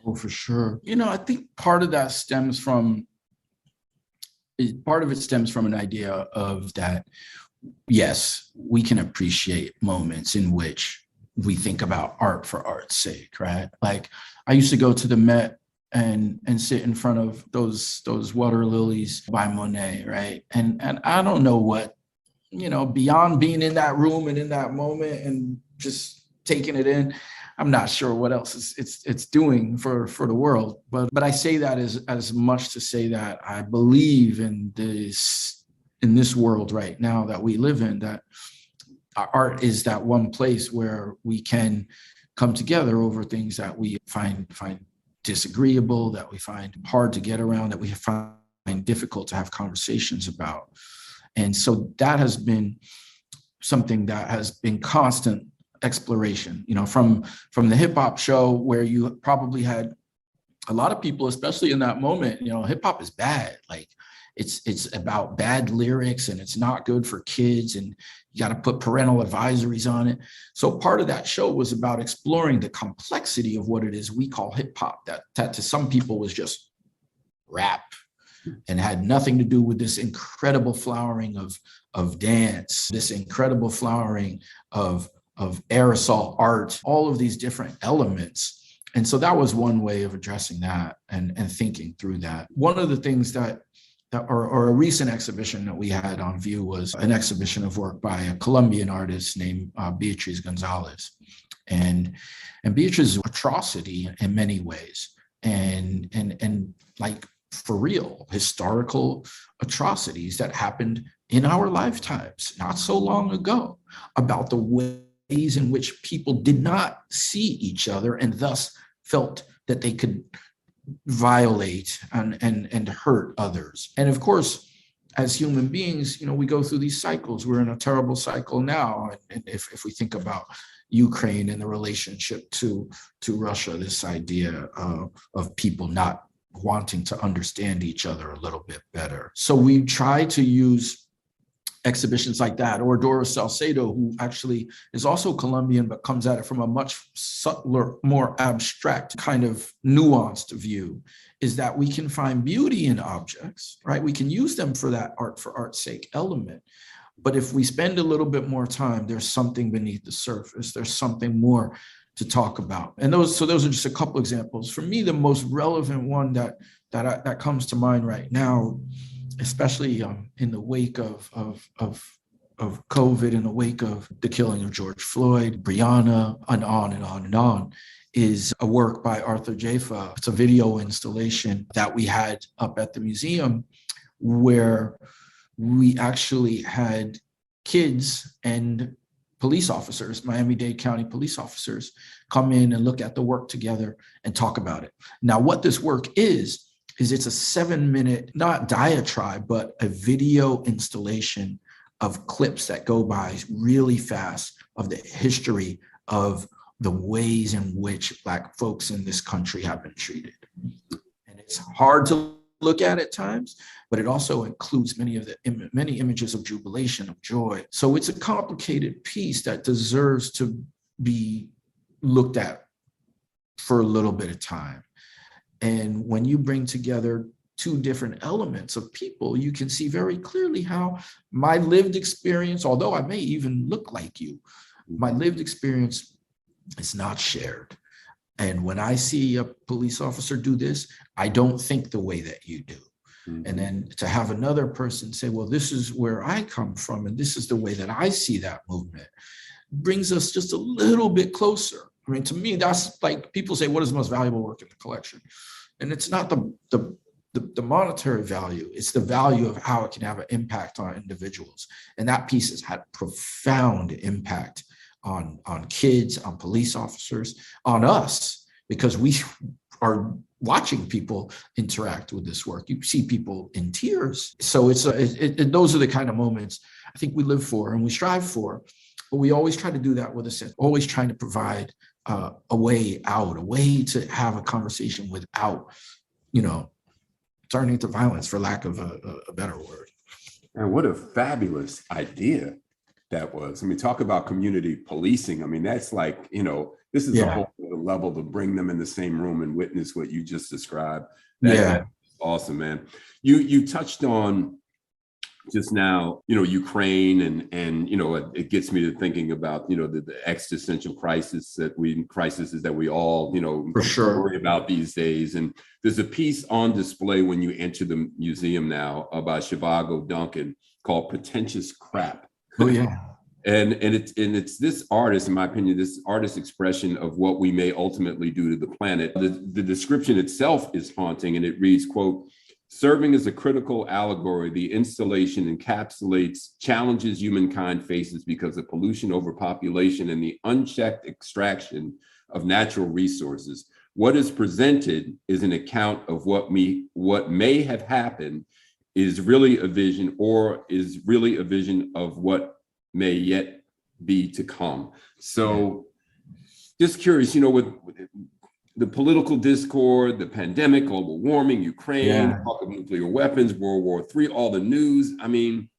Oh, for sure. You know, I think part of it stems from an idea of that, yes, we can appreciate moments in which we think about art for art's sake, right? Like, I used to go to the Met and sit in front of those water lilies by Monet, right? And I don't know what, you know, beyond being in that room and in that moment and just taking it in, I'm not sure what else it's doing for the world. But I say that as much to say that I believe in this world right now that we live in, that art is that one place where we can come together over things that we find disagreeable, that we find hard to get around, that we find difficult to have conversations about. And so that has been something that has been constant exploration, you know, from the hip hop show, where you probably had a lot of people, especially in that moment, you know, hip hop is bad. Like, it's about bad lyrics, and it's not good for kids, and you got to put parental advisories on it. So part of that show was about exploring the complexity of what it is we call hip hop, that to some people was just rap and had nothing to do with this incredible flowering of dance, this incredible flowering of aerosol art, all of these different elements. And so that was one way of addressing that and thinking through that. One of the things or a recent exhibition that we had on view was an exhibition of work by a Colombian artist named Beatriz Gonzalez. And Beatriz is an atrocity in many ways, and like, for real, historical atrocities that happened in our lifetimes not so long ago, about the ways in which people did not see each other and thus felt that they could violate and hurt others. And of course, as human beings, you know, we go through these cycles. We're in a terrible cycle now. And if we think about Ukraine and the relationship to Russia, this idea of people not wanting to understand each other a little bit better. So we try to use exhibitions like that, or Doris Salcedo, who actually is also Colombian, but comes at it from a much subtler, more abstract kind of nuanced view, is that we can find beauty in objects, right? We can use them for that art for art's sake element. But if we spend a little bit more time, there's something beneath the surface. There's something more to talk about. And those are just a couple examples. For me, the most relevant one that comes to mind right now, especially in the wake of COVID, in the wake of the killing of George Floyd, Breonna, and on and on and on, is a work by Arthur Jafa. It's a video installation that we had up at the museum where we actually had kids and police officers, Miami-Dade County police officers, come in and look at the work together and talk about it. Now, what this work is it's a 7-minute, not diatribe, but a video installation of clips that go by really fast of the history of the ways in which Black folks in this country have been treated. And it's hard to look at times, but it also includes many images of jubilation, of joy. So it's a complicated piece that deserves to be looked at for a little bit of time. And when you bring together two different elements of people, you can see very clearly how my lived experience, although I may even look like you, my lived experience is not shared. And when I see a police officer do this, I don't think the way that you do. Mm-hmm. And then to have another person say, well, this is where I come from, and this is the way that I see that movement, brings us just a little bit closer. I mean, to me, that's like people say, what is the most valuable work in the collection? And it's not the monetary value, it's the value of how it can have an impact on individuals. And that piece has had profound impact on kids, on police officers, on us, because we are watching people interact with this work. You see people in tears. So those are the kind of moments I think we live for and we strive for, but we always try to do that with a sense, always trying to provide a way out, a way to have a conversation without, turning to violence, for lack of a better word. And what a fabulous idea that was. I mean, talk about community policing. I mean, that's like, this is a whole other level to bring them in the same room and witness what you just described. That's awesome, man. You touched on just now, Ukraine and it gets me to thinking about, the existential crises that we all, for sure, worry about these days. And there's a piece on display when you enter the museum now by Shivago Duncan called Pretentious Crap. Oh yeah. And it's this artist, in my opinion, this artist expression of what we may ultimately do to the planet. The description itself is haunting, and it reads, quote, "Serving as a critical allegory, the installation encapsulates challenges humankind faces because of pollution, overpopulation, and the unchecked extraction of natural resources. What is presented is an account of what may have happened is really a vision of what may yet be to come." So just curious, with the political discord, the pandemic, global warming, Ukraine, talk of nuclear weapons, World War III, all the news. I mean,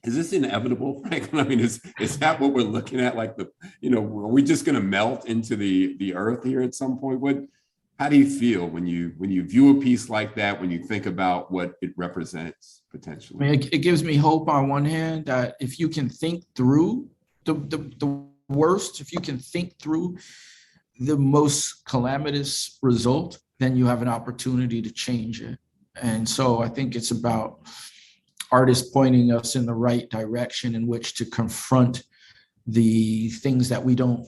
is this inevitable, Franklin? I mean, is that what we're looking at? Like are we just going to melt into the earth here at some point? How do you feel when you view a piece like that, when you think about what it represents potentially? I mean, it gives me hope on one hand that if you can think through the worst, if you can think through the most calamitous result, then you have an opportunity to change it. And so I think it's about artists pointing us in the right direction in which to confront the things that we don't,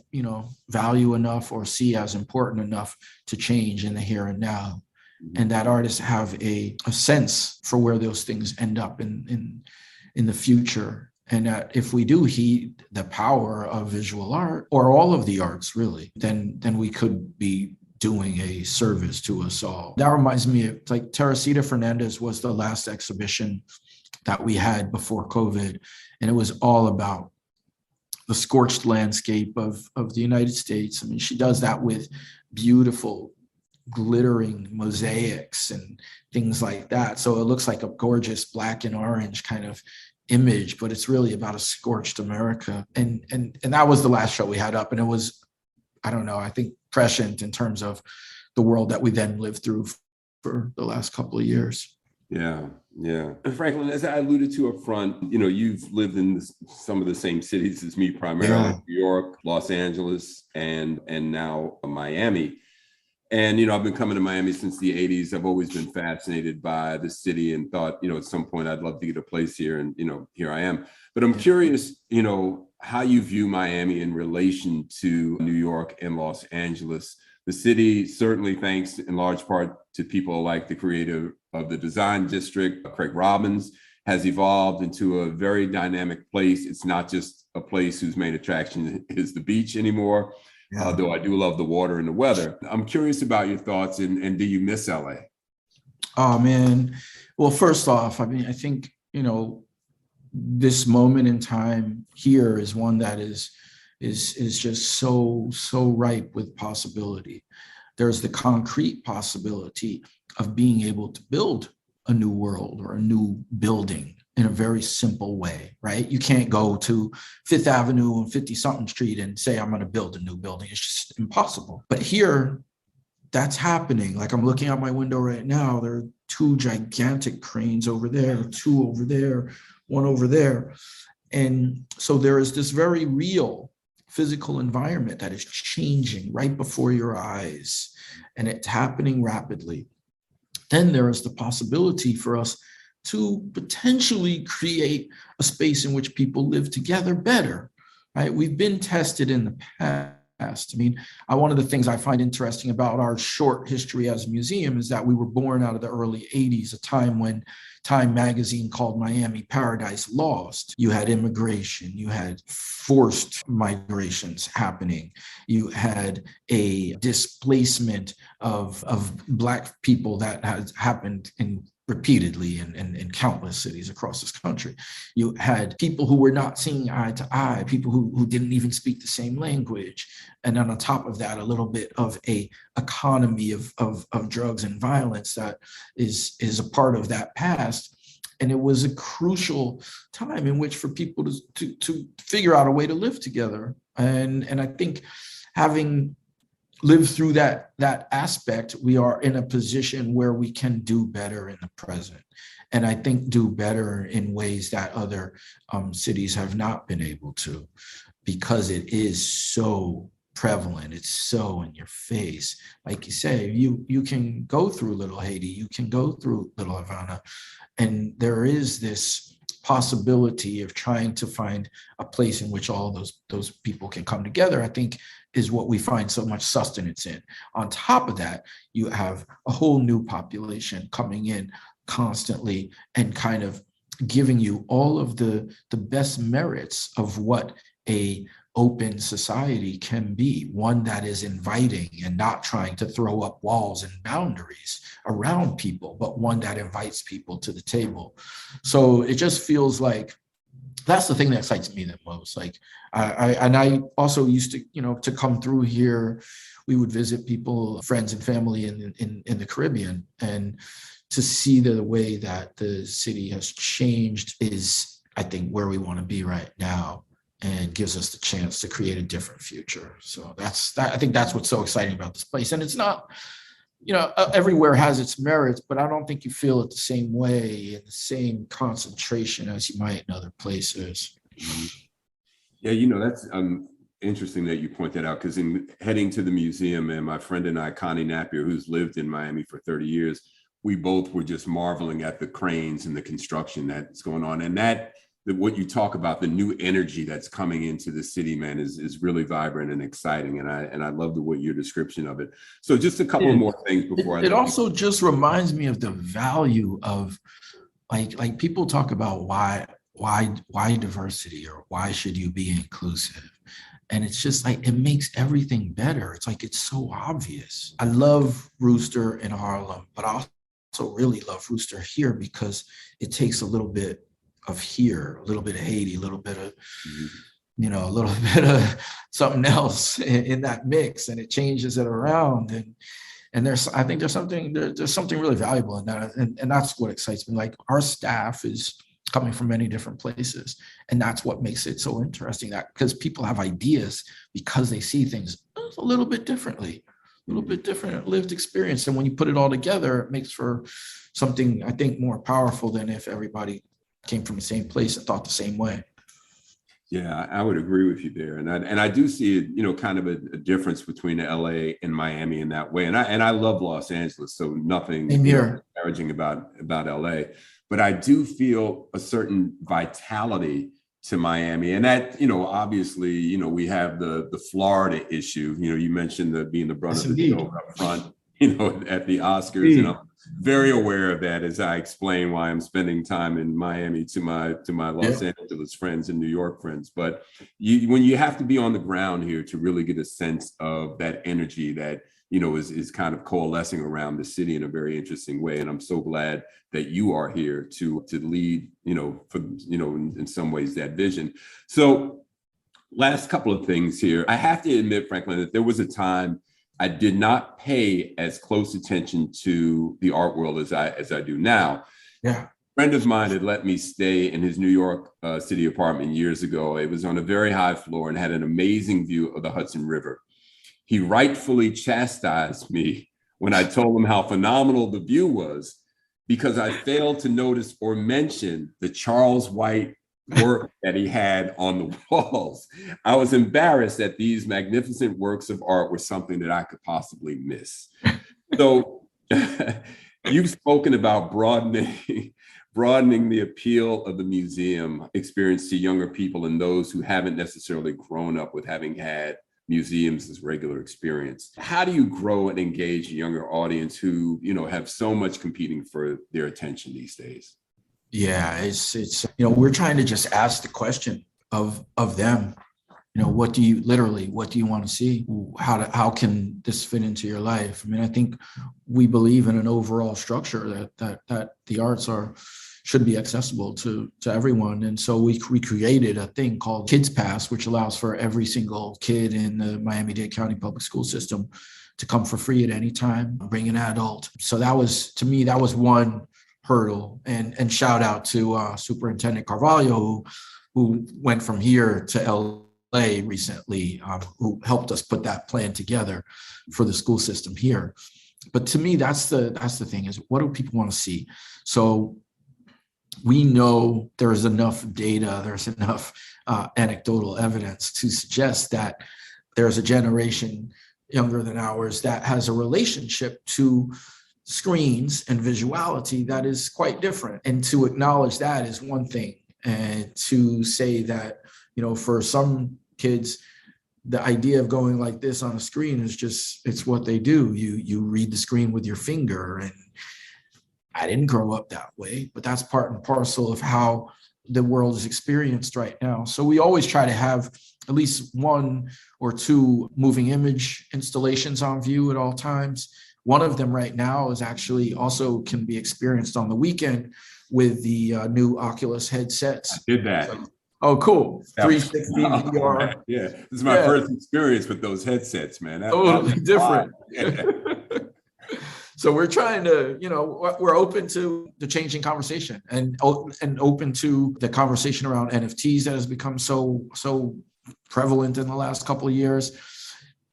value enough or see as important enough to change in the here and now. And that artists have a sense for where those things end up in the future. And that if we do heed the power of visual art, or all of the arts really, then we could be doing a service to us all. That reminds me of like Teresita Fernandez was the last exhibition that we had before COVID. And it was all about the scorched landscape of the United States. I mean, she does that with beautiful glittering mosaics and things like that. So it looks like a gorgeous black and orange kind of image, but it's really about a scorched America. And that was the last show we had up. And it was, I think prescient in terms of the world that we then lived through for the last couple of years. Yeah, yeah. And Franklin, as I alluded to up front, you've lived in some of the same cities as me, primarily Yeah. New York, Los Angeles, and now Miami. And I've been coming to Miami since the '80s. I've always been fascinated by the city and thought, at some point I'd love to get a place here. And here I am. But I'm curious, how you view Miami in relation to New York and Los Angeles. The city, certainly thanks in large part to people like the creator of the design district, Craig Robbins, has evolved into a very dynamic place. It's not just a place whose main attraction is the beach anymore, Yeah. though I do love the water and the weather. I'm curious about your thoughts, and do you miss LA? Oh man. Well, first off, I mean, I think, this moment in time here is one that is just so ripe with possibility. There's the concrete possibility of being able to build a new world or a new building in a very simple way, right? You can't go to Fifth Avenue and 50 something street and say, I'm going to build a new building. It's just impossible. But here, that's happening. Like I'm looking out my window right now, there are two gigantic cranes over there, two over there, one over there. And so there is this very real physical environment that is changing right before your eyes, and it's happening rapidly. Then there is the possibility for us to potentially create a space in which people live together better, right? We've been tested in the past. I mean, one of the things I find interesting about our short history as a museum is that we were born out of the early 80s, a time when Time magazine called Miami Paradise Lost. You had immigration, you had forced migrations happening, you had a displacement of Black people that has happened repeatedly in countless cities across this country. You had people who were not seeing eye to eye, people who didn't even speak the same language. And then on top of that, a little bit of a economy of drugs and violence that is a part of that past. And it was a crucial time in which for people to figure out a way to live together. And I think having lived through that aspect, we are in a position where we can do better in the present. And I think do better in ways that other cities have not been able to, because it is so prevalent. It's so in your face. Like you say, you can go through Little Haiti, you can go through Little Havana, and there is this possibility of trying to find a place in which all those people can come together, I think is what we find so much sustenance in. On top of that, you have a whole new population coming in constantly and kind of giving you all of the best merits of what a open society can be, one that is inviting and not trying to throw up walls and boundaries around people, but one that invites people to the table. So it just feels like that's the thing that excites me the most. Like I also used to come through here. We would visit people, friends and family in the Caribbean, and to see the way that the city has changed is, I think, where we want to be right now, and gives us the chance to create a different future. So I think that's what's so exciting about this place. And it's not, everywhere has its merits, but I don't think you feel it the same way in the same concentration as you might in other places. Yeah, that's interesting that you point that out, because in heading to the museum, and my friend and I, Connie Napier, who's lived in Miami for 30 years, we both were just marveling at the cranes and the construction that's going on. And what you talk about, the new energy that's coming into the city, man, is really vibrant and exciting. And I love your description of it. So just a couple of more things before it also just reminds me of the value of like people talk about why diversity, or why should you be inclusive? And it's just like, it makes everything better. It's like, it's so obvious. I love Rooster in Harlem, but I also really love Rooster here because it takes a little bit of here, a little bit of Haiti, a little bit of, a little bit of something else in that mix, and it changes it around. And I think there's something really valuable in that. And that's what excites me. Like, our staff is coming from many different places. And that's what makes it so interesting, that because people have ideas because they see things a little bit differently. little bit different lived experience. And when you put it all together, it makes for something, I think, more powerful than if everybody came from the same place and thought the same way. Yeah, I would agree with you there, and I do see kind of a difference between LA and Miami in that way, and I love Los Angeles, so nothing disparaging about LA, but I do feel a certain vitality to Miami, and that obviously we have the Florida issue. You mentioned being the brunt of the joke up front, at the Oscars, and I'm very aware of that as I explain why I'm spending time in Miami to my Los Angeles friends and New York friends. But when you have to be on the ground here to really get a sense of that energy that is kind of coalescing around the city in a very interesting way, and I'm so glad that you are here to lead in some ways that vision. So last couple of things here. I have to admit, Franklin, that there was a time I did not pay as close attention to the art world as I do now. Yeah. A friend of mine had let me stay in his New York City apartment years ago. It was on a very high floor and had an amazing view of the Hudson River. He rightfully chastised me when I told him how phenomenal the view was, because I failed to notice or mention the Charles White work that he had on the walls. I was embarrassed that these magnificent works of art were something that I could possibly miss. So you've spoken about broadening the appeal of the museum experience to younger people and those who haven't necessarily grown up with having had museums as regular experience. How do you grow and engage a younger audience who have so much competing for their attention these days? Yeah, it's we're trying to just ask the question of them. What do you want to see? How can this fit into your life? I mean, I think we believe in an overall structure that the arts should be accessible to everyone. And so we created a thing called Kids Pass, which allows for every single kid in the Miami-Dade County public school system to come for free at any time, bring an adult. So that was one hurdle. And shout out to Superintendent Carvalho, who went from here to LA recently, who helped us put that plan together for the school system here. But to me, that's the thing, is what do people want to see? So we know there's enough data, there's enough anecdotal evidence to suggest that there's a generation younger than ours that has a relationship to screens and visuality that is quite different. And to acknowledge that is one thing. And to say that, for some kids, the idea of going like this on a screen is just, it's what they do. You read the screen with your finger, and I didn't grow up that way, but that's part and parcel of how the world is experienced right now. So we always try to have at least one or two moving image installations on view at all times. One of them right now is actually also can be experienced on the weekend with the new Oculus headsets. I did that. Oh, cool. 360 VR. Yeah, this is my first experience with those headsets, man. Totally different. So we're trying to, we're open to the changing conversation and open to the conversation around NFTs that has become so prevalent in the last couple of years.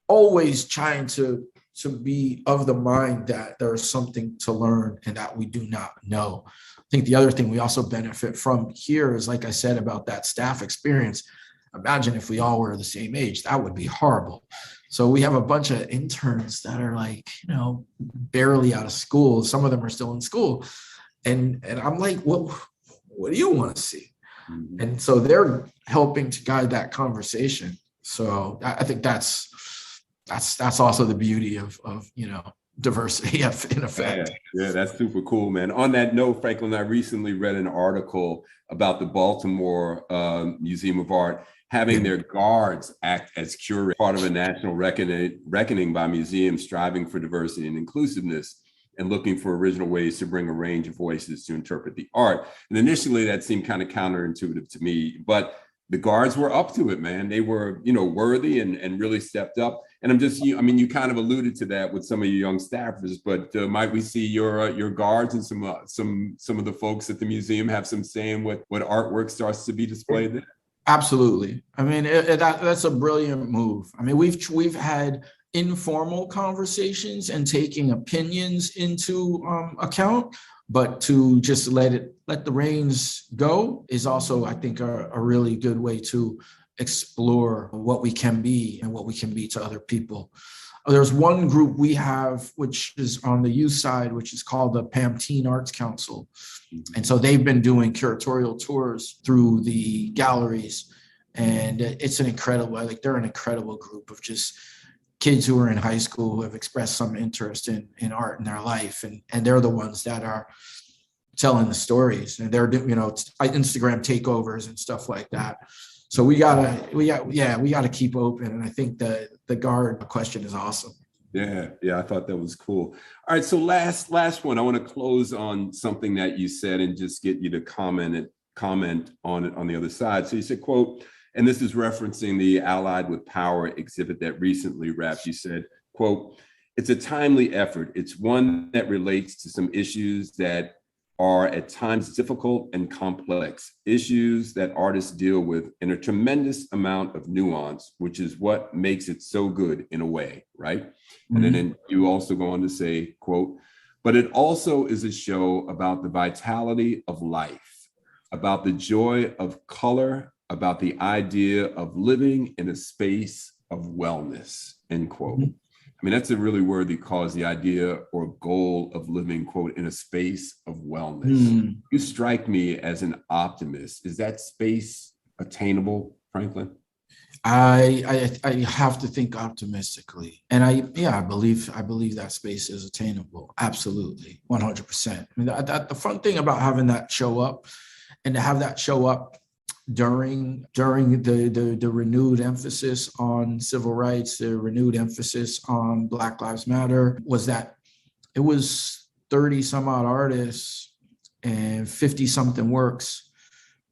Always trying to be of the mind that there's something to learn and that we do not know. I think the other thing we also benefit from here is, like I said, about that staff experience. Imagine if we all were the same age, that would be horrible. So we have a bunch of interns that are like, barely out of school. Some of them are still in school. And I'm like, what do you want to see? Mm-hmm. And so they're helping to guide that conversation. So I think that's also the beauty of diversity in effect. Yeah, that's super cool, man. On that note, Franklin, I recently read an article about the Baltimore Museum of Art having their guards act as curators, part of a national reckoning by museums striving for diversity and inclusiveness and looking for original ways to bring a range of voices to interpret the art. And initially that seemed kind of counterintuitive to me, but the guards were up to it, man. They were, worthy and really stepped up. And I'm just, you kind of alluded to that with some of your young staffers, but might we see your guards and some of the folks at the museum have some say in what artwork starts to be displayed there? Absolutely. I mean, that's a brilliant move. I mean, we've had informal conversations and taking opinions into account, but to just let the reins go is also, I think, a really good way to explore what we can be and what we can be to other people. There's one group we have, which is on the youth side, which is called the PAM Teen Arts Council. And so they've been doing curatorial tours through the galleries. And it's an incredible, like they're an incredible group of just kids who are in high school who have expressed some interest in art in their life. And they're the ones that are telling the stories, and they're, Instagram takeovers and stuff like that. So we gotta keep open. And I think the guard question is awesome. Yeah, I thought that was cool. All right, so last one, I want to close on something that you said and just get you to comment on it on the other side. So you said, quote, and this is referencing the Allied with Power exhibit that recently wrapped. You said, quote, it's a timely effort. It's one that relates to some issues that are at times difficult and complex, issues that artists deal with in a tremendous amount of nuance, which is what makes it so good in a way, right? Mm-hmm. And then you also go on to say, quote, but it also is a show about the vitality of life, about the joy of color, about the idea of living in a space of wellness, end quote. Mm-hmm. I mean, that's a really worthy cause, the idea or goal of living, quote, in a space of wellness. You strike me as an optimist. Is that space attainable, Franklin? I have to think optimistically. And I believe that space is attainable. Absolutely. 100%. I mean, the fun thing about having that show up, and to have that show up during the renewed emphasis on civil rights, the renewed emphasis on Black Lives Matter, was that it was 30 some odd artists and 50 something works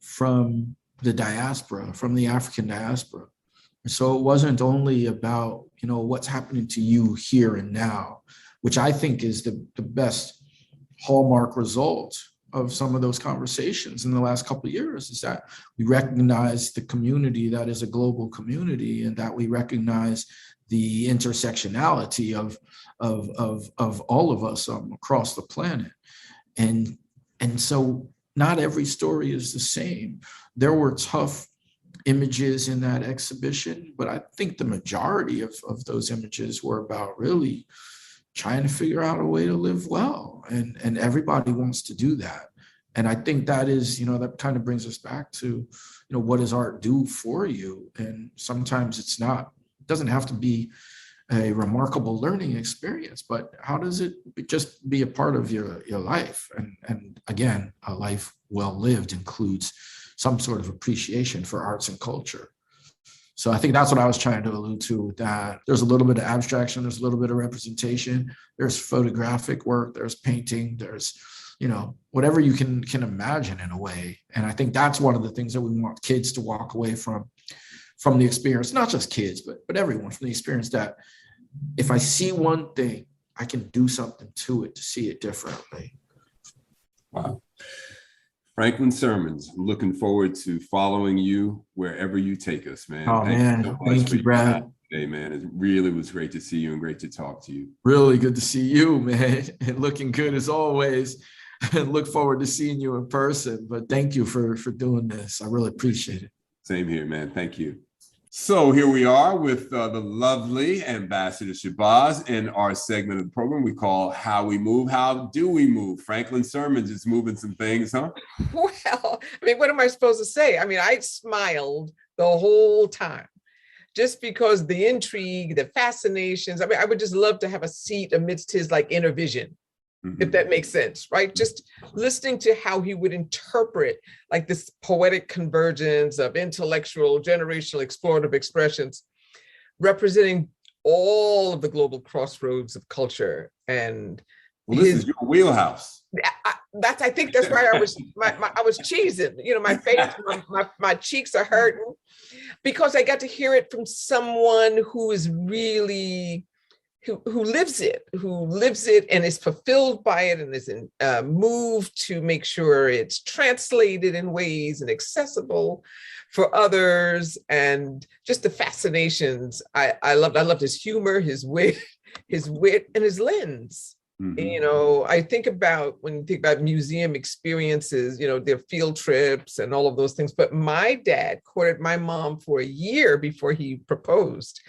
from the diaspora, from the African diaspora. So it wasn't only about, what's happening to you here and now, which I think is the best hallmark result of some of those conversations in the last couple of years, is that we recognize the community that is a global community, and that we recognize the intersectionality of all of us across the planet. And so not every story is the same. There were tough images in that exhibition, but I think the majority of those images were about really trying to figure out a way to live well. And everybody wants to do that. And I think that is, that kind of brings us back to, what does art do for you? And sometimes it doesn't have to be a remarkable learning experience, but how does it just be a part of your life? And again, a life well lived includes some sort of appreciation for arts and culture. So I think that's what I was trying to allude to with that. There's a little bit of abstraction, there's a little bit of representation, there's photographic work, there's painting, there's, whatever you can imagine in a way. And I think that's one of the things that we want kids to walk away from the experience, not just kids, but everyone, from the experience that if I see one thing, I can do something to it to see it differently. Wow. Franklin Sirmans, I'm looking forward to following you wherever you take us, man. Oh, man. Thank you, Brad. Today, man. It really was great to see you and great to talk to you. Really good to see you, man. And looking good as always. And look forward to seeing you in person. But thank you for doing this. I really appreciate it. Same here, man. Thank you. So here we are with the lovely Ambassador Shabazz in our segment of the program we call How We Move. How do we move? Franklin Sirmans is moving some things, huh? Well, I mean, what am I supposed to say? I mean, I smiled the whole time just because the intrigue, the fascinations. I mean, I would just love to have a seat amidst his inner vision. Mm-hmm. If that makes sense, right? Just listening to how he would interpret this poetic convergence of intellectual, generational, explorative expressions, representing all of the global crossroads of culture. And this is your wheelhouse. I think that's why I was I was cheesing. My face, my cheeks are hurting because I got to hear it from someone who is really who lives it and is fulfilled by it and is moved to make sure it's translated in ways and accessible for others, and just the fascinations. I loved his humor, his wit, and his lens. Mm-hmm. I think about, when you think about museum experiences, their field trips and all of those things. But my dad courted my mom for a year before he proposed.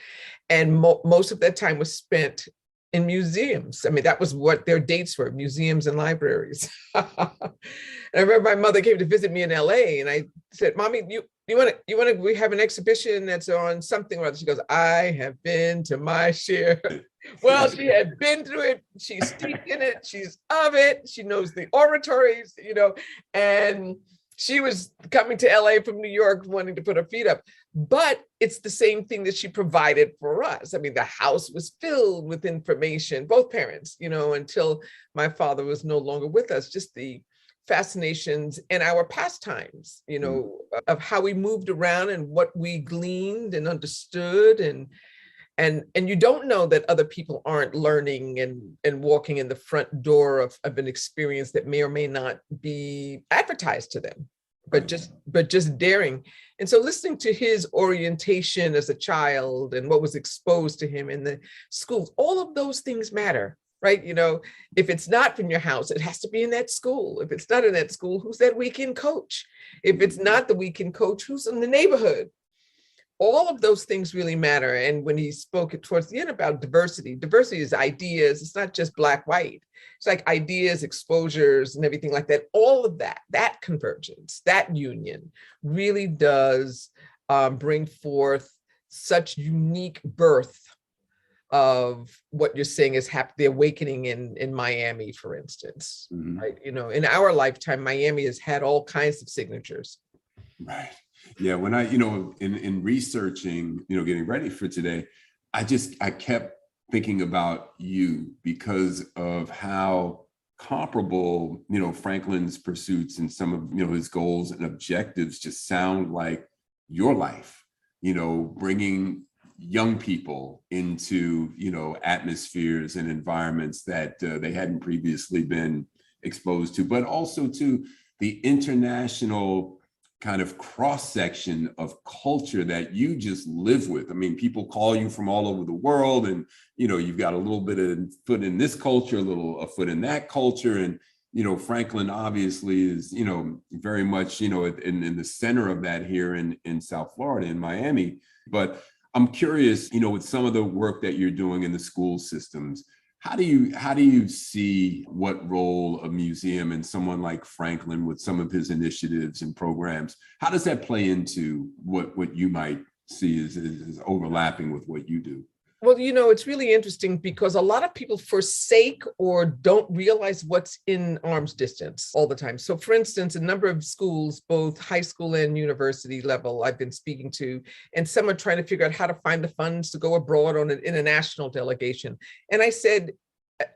And most of that time was spent in museums. I mean, that was what their dates were, museums and libraries. And I remember my mother came to visit me in LA, and I said, Mommy, we have an exhibition that's on something or other. She goes, I have been to my share. Well, she had been through it. She's steeped in it. She's of it. She knows the oratories, and she was coming to LA from New York wanting to put her feet up. But it's the same thing that she provided for us. I mean, the house was filled with information, both parents, until my father was no longer with us, just the fascinations and our pastimes, of how we moved around and what we gleaned and understood. And you don't know that other people aren't learning and walking in the front door of an experience that may or may not be advertised to them, but just daring. And so listening to his orientation as a child and what was exposed to him in the schools, all of those things matter, right? If it's not from your house, it has to be in that school. If it's not in that school, who's that weekend coach? If it's not the weekend coach, who's in the neighborhood? All of those things really matter. And when he spoke towards the end about diversity is ideas. It's not just black, white. It's like ideas, exposures, and everything like that. All of that convergence, that union really does bring forth such unique birth of what you're saying is the awakening in Miami, for instance. Mm-hmm. Right? In our lifetime, Miami has had all kinds of signatures. Right. Yeah. When I, in researching, getting ready for today, I kept thinking about you because of how comparable, Franklin's pursuits and some of, his goals and objectives just sound like your life, bringing young people into, atmospheres and environments that they hadn't previously been exposed to, but also to the international kind of cross-section of culture that you just live with. I mean, people call you from all over the world, and you've got a little bit of foot in this culture, a foot in that culture. And Franklin obviously is very much in the center of that here in South Florida, in Miami. But I'm curious, with some of the work that you're doing in the school systems, how do you see what role a museum and someone like Franklin with some of his initiatives and programs, how does that play into what you might see as overlapping with what you do? Well, it's really interesting because a lot of people forsake or don't realize what's in arm's distance all the time. So for instance, a number of schools, both high school and university level, I've been speaking to, and some are trying to figure out how to find the funds to go abroad on an international delegation. And I said,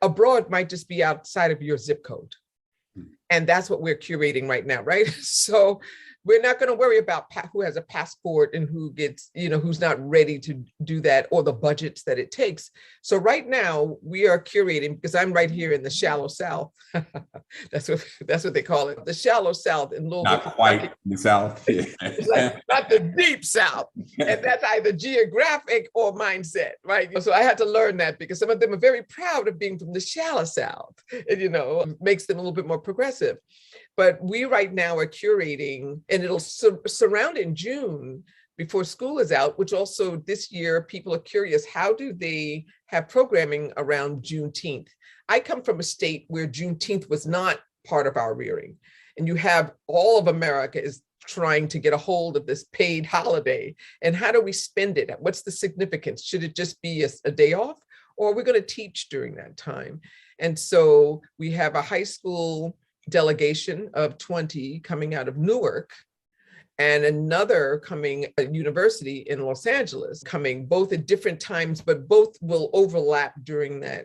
abroad might just be outside of your zip code. And that's what we're curating right now, right? So we're not going to worry about who has a passport and who gets, who's not ready to do that, or the budgets that it takes. So right now we are curating, because I'm right here in the shallow South. That's what they call it, the shallow South in Louisville. Not quite the South. Yeah. It's like not the deep South. And that's either geographic or mindset, right? So I had to learn that, because some of them are very proud of being from the shallow South. And, makes them a little bit more progressive. But we right now are curating, and it'll surround in June before school is out, which also this year people are curious, how do they have programming around Juneteenth? I come from a state where Juneteenth was not part of our rearing. And you have all of America is trying to get a hold of this paid holiday. And how do we spend it? What's the significance? Should it just be a day off? Or are we going to teach during that time? And so we have a high school delegation of 20 coming out of Newark, and another coming at university in Los Angeles, coming both at different times, but both will overlap during that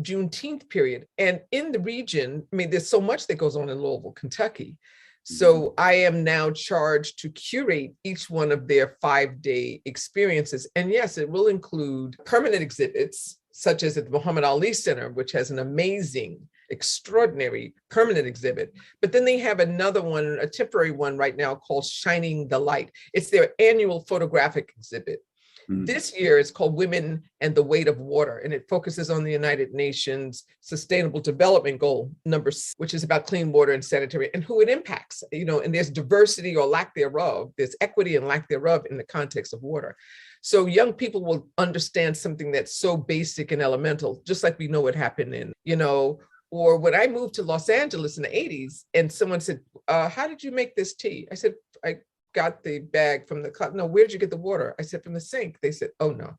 Juneteenth period. And in the region, I mean, there's so much that goes on in Louisville, Kentucky. So I am now charged to curate each one of their 5-day experiences. And yes, it will include permanent exhibits. such as at the Muhammad Ali Center, which has an amazing, extraordinary permanent exhibit. But then they have another one, a temporary one right now called Shining the Light. It's their annual photographic exhibit. This year it's called Women and the Weight of Water, and it focuses on the United Nations Sustainable Development Goal number 6, which is about clean water and sanitary and who it impacts, and there's diversity or lack thereof, there's equity and lack thereof in the context of water. So young people will understand something that's so basic and elemental, just like we know what happened or when I moved to Los Angeles in the 80s and someone said, how did you make this tea? I said, I got the bag from the club. No, where did you get the water? I said, from the sink. They said, oh no.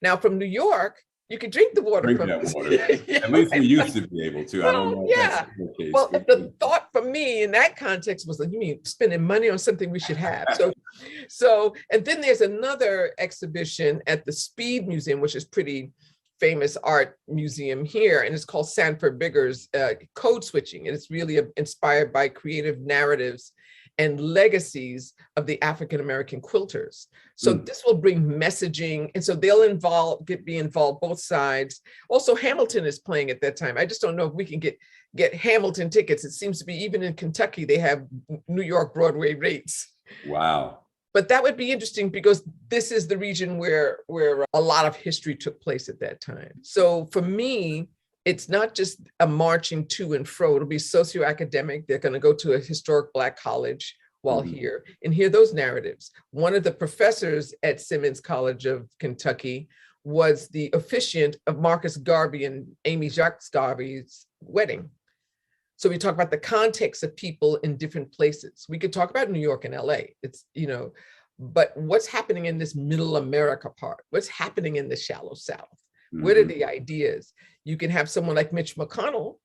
Now from New York, you can drink the water. At least we used to be able to. I don't know. Yeah. Well, the thought for me in that context was like, you mean spending money on something we should have? So, and then there's another exhibition at the Speed Museum, which is pretty famous art museum here, and it's called Sanford Bigger's Code Switching, and it's really inspired by creative narratives and legacies of the African-American quilters. So this will bring messaging. And so they'll be involved both sides. Also, Hamilton is playing at that time. I just don't know if we can get Hamilton tickets. It seems to be, even in Kentucky, they have New York Broadway rates. Wow. But that would be interesting because this is the region where a lot of history took place at that time. So for me, it's not just a marching to and fro. It'll be socioacademic. They're going to go to a historic Black college while here and hear those narratives. One of the professors at Sirmans College of Kentucky was the officiant of Marcus Garvey and Amy Jacques Garvey's wedding. So we talk about the context of people in different places. We could talk about New York and LA. It's, but what's happening in this middle America part? What's happening in the shallow South? What are the ideas? You can have someone like Mitch McConnell,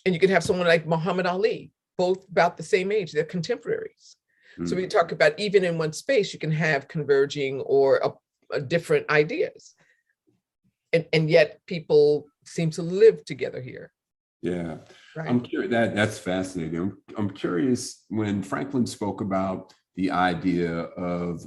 and you can have someone like Muhammad Ali, both about the same age. They're contemporaries. So we talk about even in one space, you can have converging or different ideas. And yet people seem to live together here. Yeah, right. I'm curious. That's fascinating. I'm curious when Franklin spoke about the idea of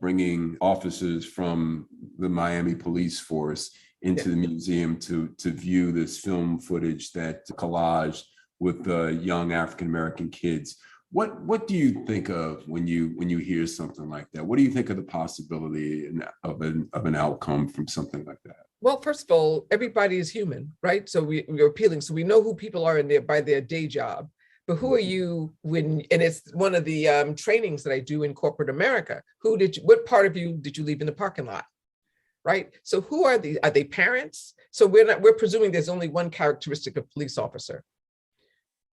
bringing officers from the Miami police force into the museum to view this film footage that collaged with the young African-American kids. What do you think of when you hear something like that? What do you think of the possibility of an outcome from something like that? Well, first of all, everybody is human, right? So we're appealing. So we know who people are in there by their day job. But who are you and it's one of the trainings that I do in corporate America. What part of you did you leave in the parking lot? Right? So who are these? Are they parents? So we're presuming there's only one characteristic of police officer,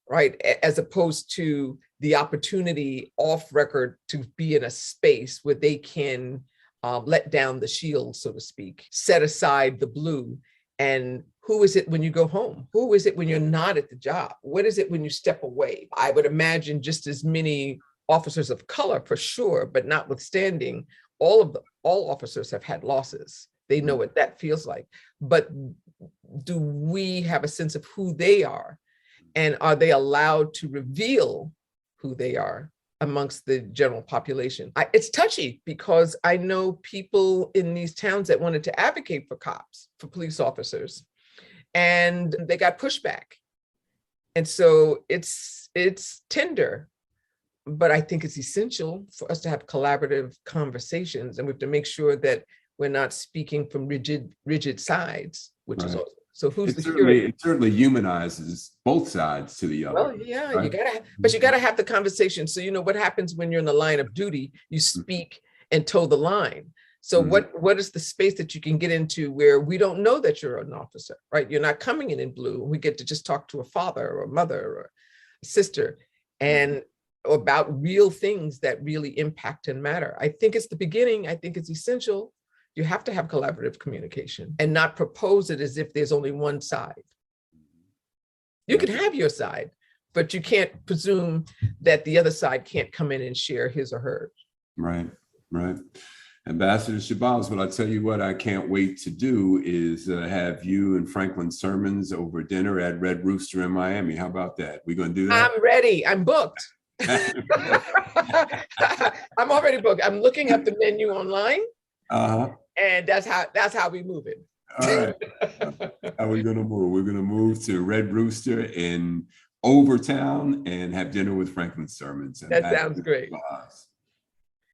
right? As opposed to the opportunity off record to be in a space where they can let down the shield, so to speak, set aside the blue. And who is it when you go home? Who is it when you're not at the job? What is it when you step away? I would imagine just as many officers of color for sure, but notwithstanding, all officers have had losses. They know what that feels like. But do we have a sense of who they are? And are they allowed to reveal who they are amongst the general population? It's touchy because I know people in these towns that wanted to advocate for cops, for police officers, and they got pushback. And so it's tender, but I think it's essential for us to have collaborative conversations, and we have to make sure that we're not speaking from rigid sides, which is also, so who's it certainly humanizes both sides to the other. Well, yeah, right? you gotta have the conversation. So what happens when you're in the line of duty? You speak and toe the line. So what is the space that you can get into where we don't know that you're an officer, right? You're not coming in blue. We get to just talk to a father or a mother or a sister and about real things that really impact and matter. I think it's the beginning. I think it's essential. You have to have collaborative communication and not propose it as if there's only one side. You can have your side, but you can't presume that the other side can't come in and share his or hers. Right. Ambassador Shabazz, well, I tell you what, I can't wait to do is have you and Franklin Sirmans over dinner at Red Rooster in Miami. How about that? We going to do that? I'm ready. I'm booked. I'm already booked. I'm looking up the menu online. And that's how we move it. All right. How are we going to move? We're going to move to Red Rooster in Overtown and have dinner with Franklin Sirmans. And That sounds great.